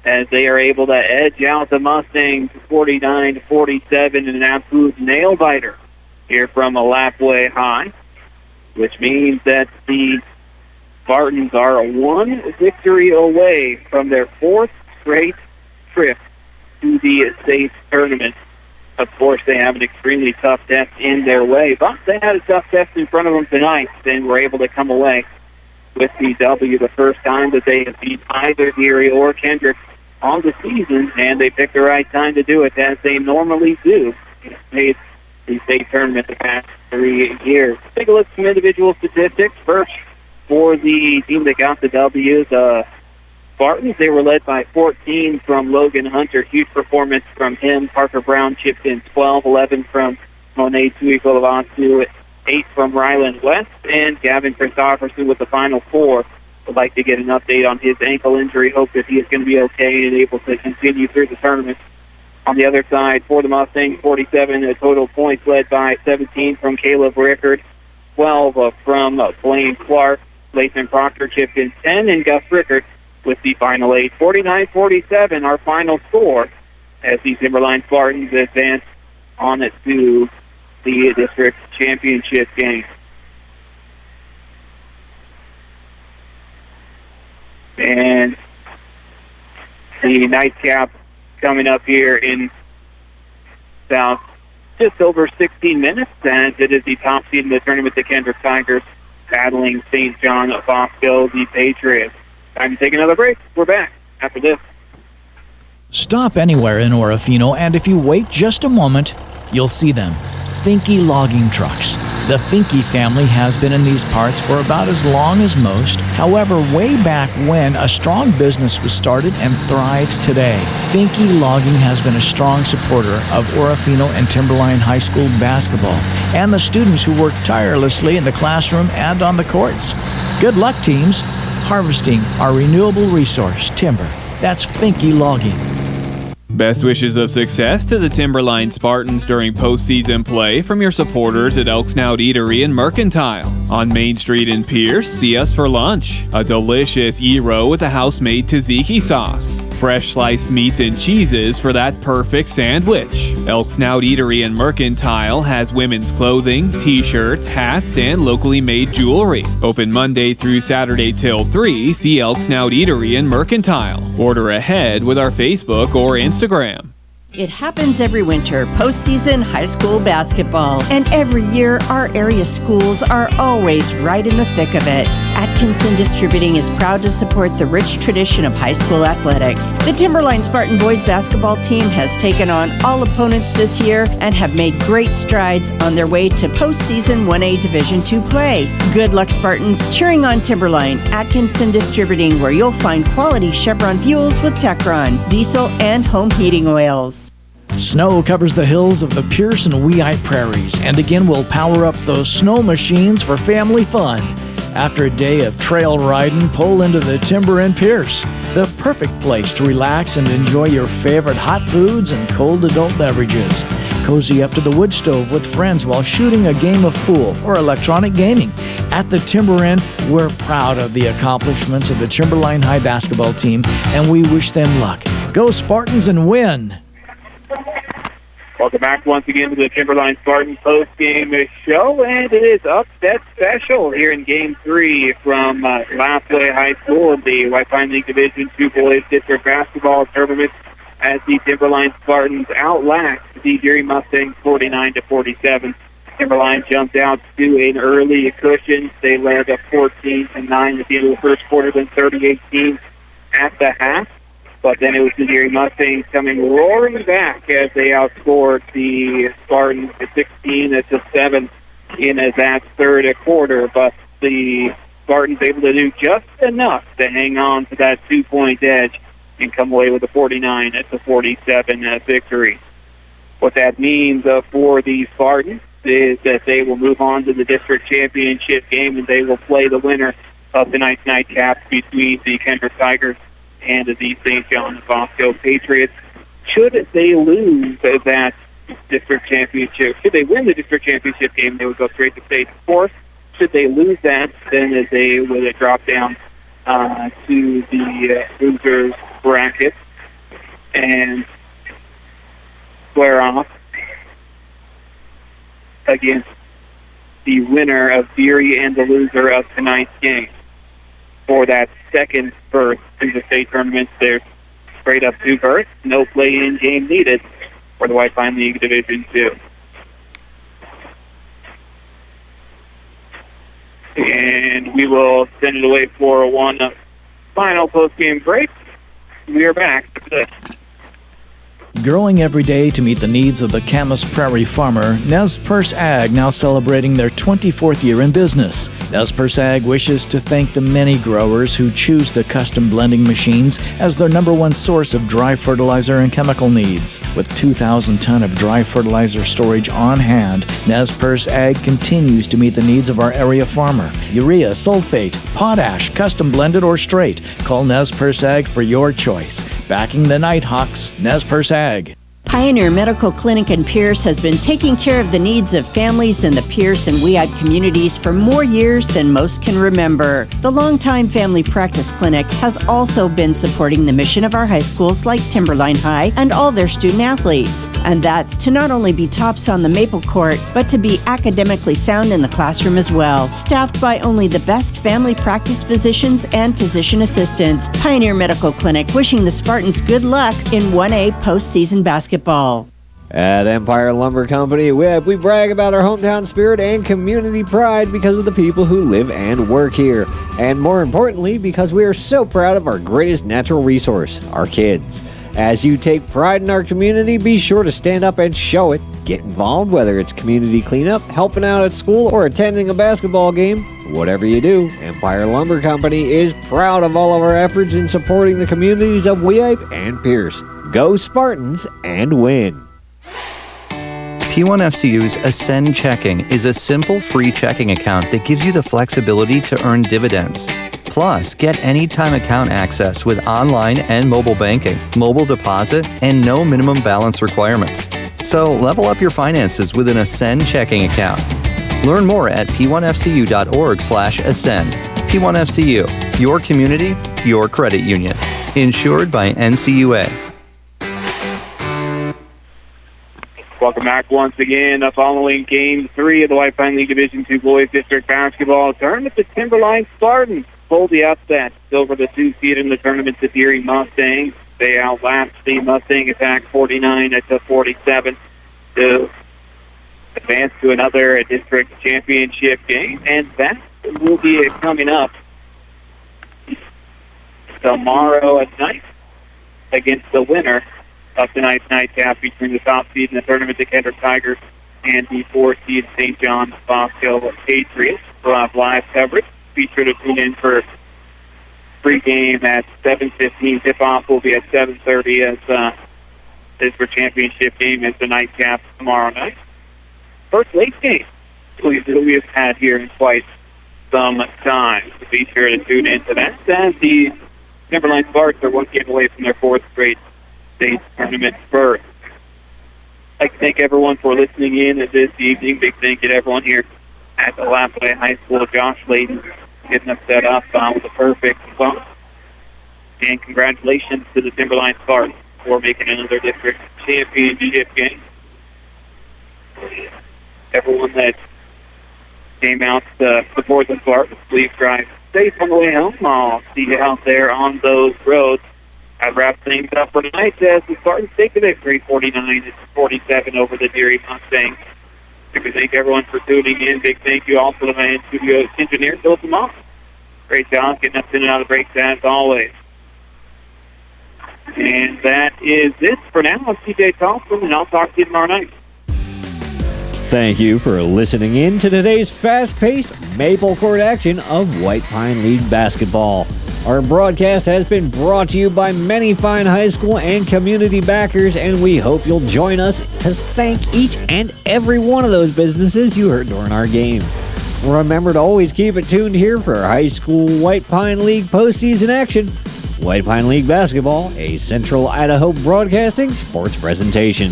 as they are able to edge out the Mustangs 49-47 in an absolute nail-biter here from Lapway High, which means that the Spartans are one victory away from their fourth straight trip to the state tournament Of course, they have an extremely tough test in their way, but they had a tough test in front of them tonight and were able to come away with the W, the first time that they have beat either Deary or Kendrick on the season, and they picked the right time to do it, as they normally do. They've made the state tournament the past 3 years. Take a look at some individual statistics. First, for the team that got the W, the Spartans, they were led by 14 from Logan Hunter. Huge performance from him. Parker Brown chipped in 12, 11 from Monet Tuikolavasu, 8 from Ryland West, and Gavin Christopherson with the final 4. Would like to get an update on his ankle injury. Hope that he is going to be okay and able to continue through the tournament. On the other side, for the Mustangs, 47 total points, led by 17 from Caleb Rickard, 12 from Blaine Clark. Lathan Proctor chipped in 10, and Gus Rickard with the final 8. 49-47, our final score, as the Timberline Spartans advance on it to the district championship game. And the nightcap coming up here in about just over 16 minutes, and it is the top seed in the tournament, the Kendrick Tigers, battling St. John Bosco, the Patriots. Time to take another break. We're back after this. Stop anywhere in Orofino, and if you wait just a moment, you'll see them. Finke logging trucks. The Finke family has been in these parts for about as long as most. However, way back when, a strong business was started and thrives today. Finke Logging has been a strong supporter of Orofino and Timberline High School basketball and the students who work tirelessly in the classroom and on the courts. Good luck, teams, harvesting our renewable resource, timber. That's Finke Logging. Best wishes of success to the Timberline Spartans during postseason play from your supporters at Elk Snout Eatery in Mercantile. On Main Street in Pierce, see us for lunch. A delicious gyro with a house-made tzatziki sauce. Fresh sliced meats and cheeses for that perfect sandwich. Elk Snout Eatery in Mercantile has women's clothing, t-shirts, hats, and locally made jewelry. Open Monday through Saturday till 3. See Elk Snout Eatery in Mercantile. Order ahead with our Facebook or Instagram. It happens every winter, postseason high school basketball. And every year, our area schools are always right in the thick of it. Atkinson Distributing is proud to support the rich tradition of high school athletics. The Timberline Spartan boys basketball team has taken on all opponents this year and have made great strides on their way to postseason 1A Division 2 play. Good luck, Spartans, cheering on Timberline. Atkinson Distributing, where you'll find quality Chevron fuels with Techron, diesel, and home heating oils. Snow covers the hills of the Pierce and Weihite prairies, and again will power up those snow machines for family fun. After a day of trail riding, pull into the Timber in Pierce, the perfect place to relax and enjoy your favorite hot foods and cold adult beverages. Cozy up to the wood stove with friends while shooting a game of pool or electronic gaming. At the Timber Inn, we're proud of the accomplishments of the Timberline High basketball team, and we wish them luck. Go Spartans and win! Welcome back once again to the Timberline Spartans post-game show, and it is upset special here in Game 3 from Lafayette High School in the White Pine League Division 2 Boys District Basketball Tournament, as the Timberline Spartans outlast the Deary Mustangs 49-47. Timberline jumped out to an early cushion. They led up 14-9 at the end of the first quarter, then 30-18 at the half. But then it was the Deary Mustangs coming roaring back as they outscored the Spartans 16-7 in that third quarter. But the Spartans able to do just enough to hang on to that 2-point edge and come away with a 49-47 victory. What that means for the Spartans is that they will move on to the district championship game, and they will play the winner of tonight's nightcap between the Kendrick Tigers and the St. John Bosco Patriots. Should they lose that district championship, should they win the district championship game, they would go straight to state. Of course, should they lose that, then they would drop down to the losers bracket and square off against the winner of Deary and the loser of tonight's game. For that second berth to the state tournament, there's straight up 2 berths, no play-in game needed. for the White Pine League Div.2. And we will send it away for one final post-game break. We are back after this. Growing every day to meet the needs of the Camas Prairie farmer, Nez Perce Ag now celebrating their 24th year in business. Nez Perce Ag wishes to thank the many growers who choose the custom blending machines as their number one source of dry fertilizer and chemical needs. With 2,000 ton of dry fertilizer storage on hand, Nez Perce Ag continues to meet the needs of our area farmer. Urea, sulfate, potash, custom blended or straight. Call Nez Perce Ag for your choice. Backing the Nighthawks, Nez Perce Ag. Pioneer Medical Clinic in Pierce has been taking care of the needs of families in the Pierce and Weide communities for more years than most can remember. The longtime family practice clinic has also been supporting the mission of our high schools like Timberline High and all their student athletes. And that's to not only be tops on the Maple Court, but to be academically sound in the classroom as well. Staffed by only the best family practice physicians and physician assistants, Pioneer Medical Clinic wishing the Spartans good luck in 1A postseason basketball. At Empire Lumber Company, we brag about our hometown spirit and community pride because of the people who live and work here. And more importantly, because we are so proud of our greatest natural resource, our kids. As you take pride in our community, be sure to stand up and show it. Get involved, whether it's community cleanup, helping out at school, or attending a basketball game. Whatever you do, Empire Lumber Company is proud of all of our efforts in supporting the communities of Weide and Pierce. Go Spartans and win. P1FCU's Ascend Checking is a simple free checking account that gives you the flexibility to earn dividends. Plus, get anytime account access with online and mobile banking, mobile deposit, and no minimum balance requirements. So level up your finances with an Ascend checking account. Learn more at p1fcu.org/ascend. P1FCU, your community, your credit union. Insured by NCUA. Welcome back once again. Following Game 3 of the White Pine League Div.2 Boys District Basketball Tournament, the Timberline Spartans pulled the upset over the 2 seed in the tournament, the Deary Mustangs. They outlast the Mustang attack 49-47 to advance to another district championship game, and that will be coming up tomorrow at night against the winner of tonight's nightcap between the top seed in the tournament, the Kendrick Tigers, and the 4 seed St. John's Bosco Patriots. We'll have live coverage. Be sure to tune in for pregame at 7:15. Tip-off will be at 7:30 as this for championship game is the nightcap tomorrow night. First late game we have had here in quite some time. So be sure to tune into that. As the Timberline Spartans are 1 game away from their 4th straight state tournament berth. I'd like to thank everyone for listening in this evening. Big thank you to everyone here at the Lapway High School. Josh Layton getting us set up with a perfect bump. And congratulations to the Timberline Spartans for making another district championship game. Everyone that came out to support the Spartans, please drive safe on the way home. I'll see you out there on those roads. I've wrapped things up for tonight as the Spartans take the victory 49-47 over the Deary Mustangs. We thank everyone for tuning in. Big thank you also to my studio engineer, Philip Moss. Great job getting us in and out of the breaks as always. And that is it for now. I'm CJ Thompson, and I'll talk to you tomorrow night. Thank you for listening in to today's fast-paced Maple Court action of White Pine League basketball. Our broadcast has been brought to you by many fine high school and community backers, and we hope you'll join us to thank each and every one of those businesses you heard during our game. Remember to always keep it tuned here for high school White Pine League postseason action. White Pine League basketball, a Central Idaho Broadcasting sports presentation.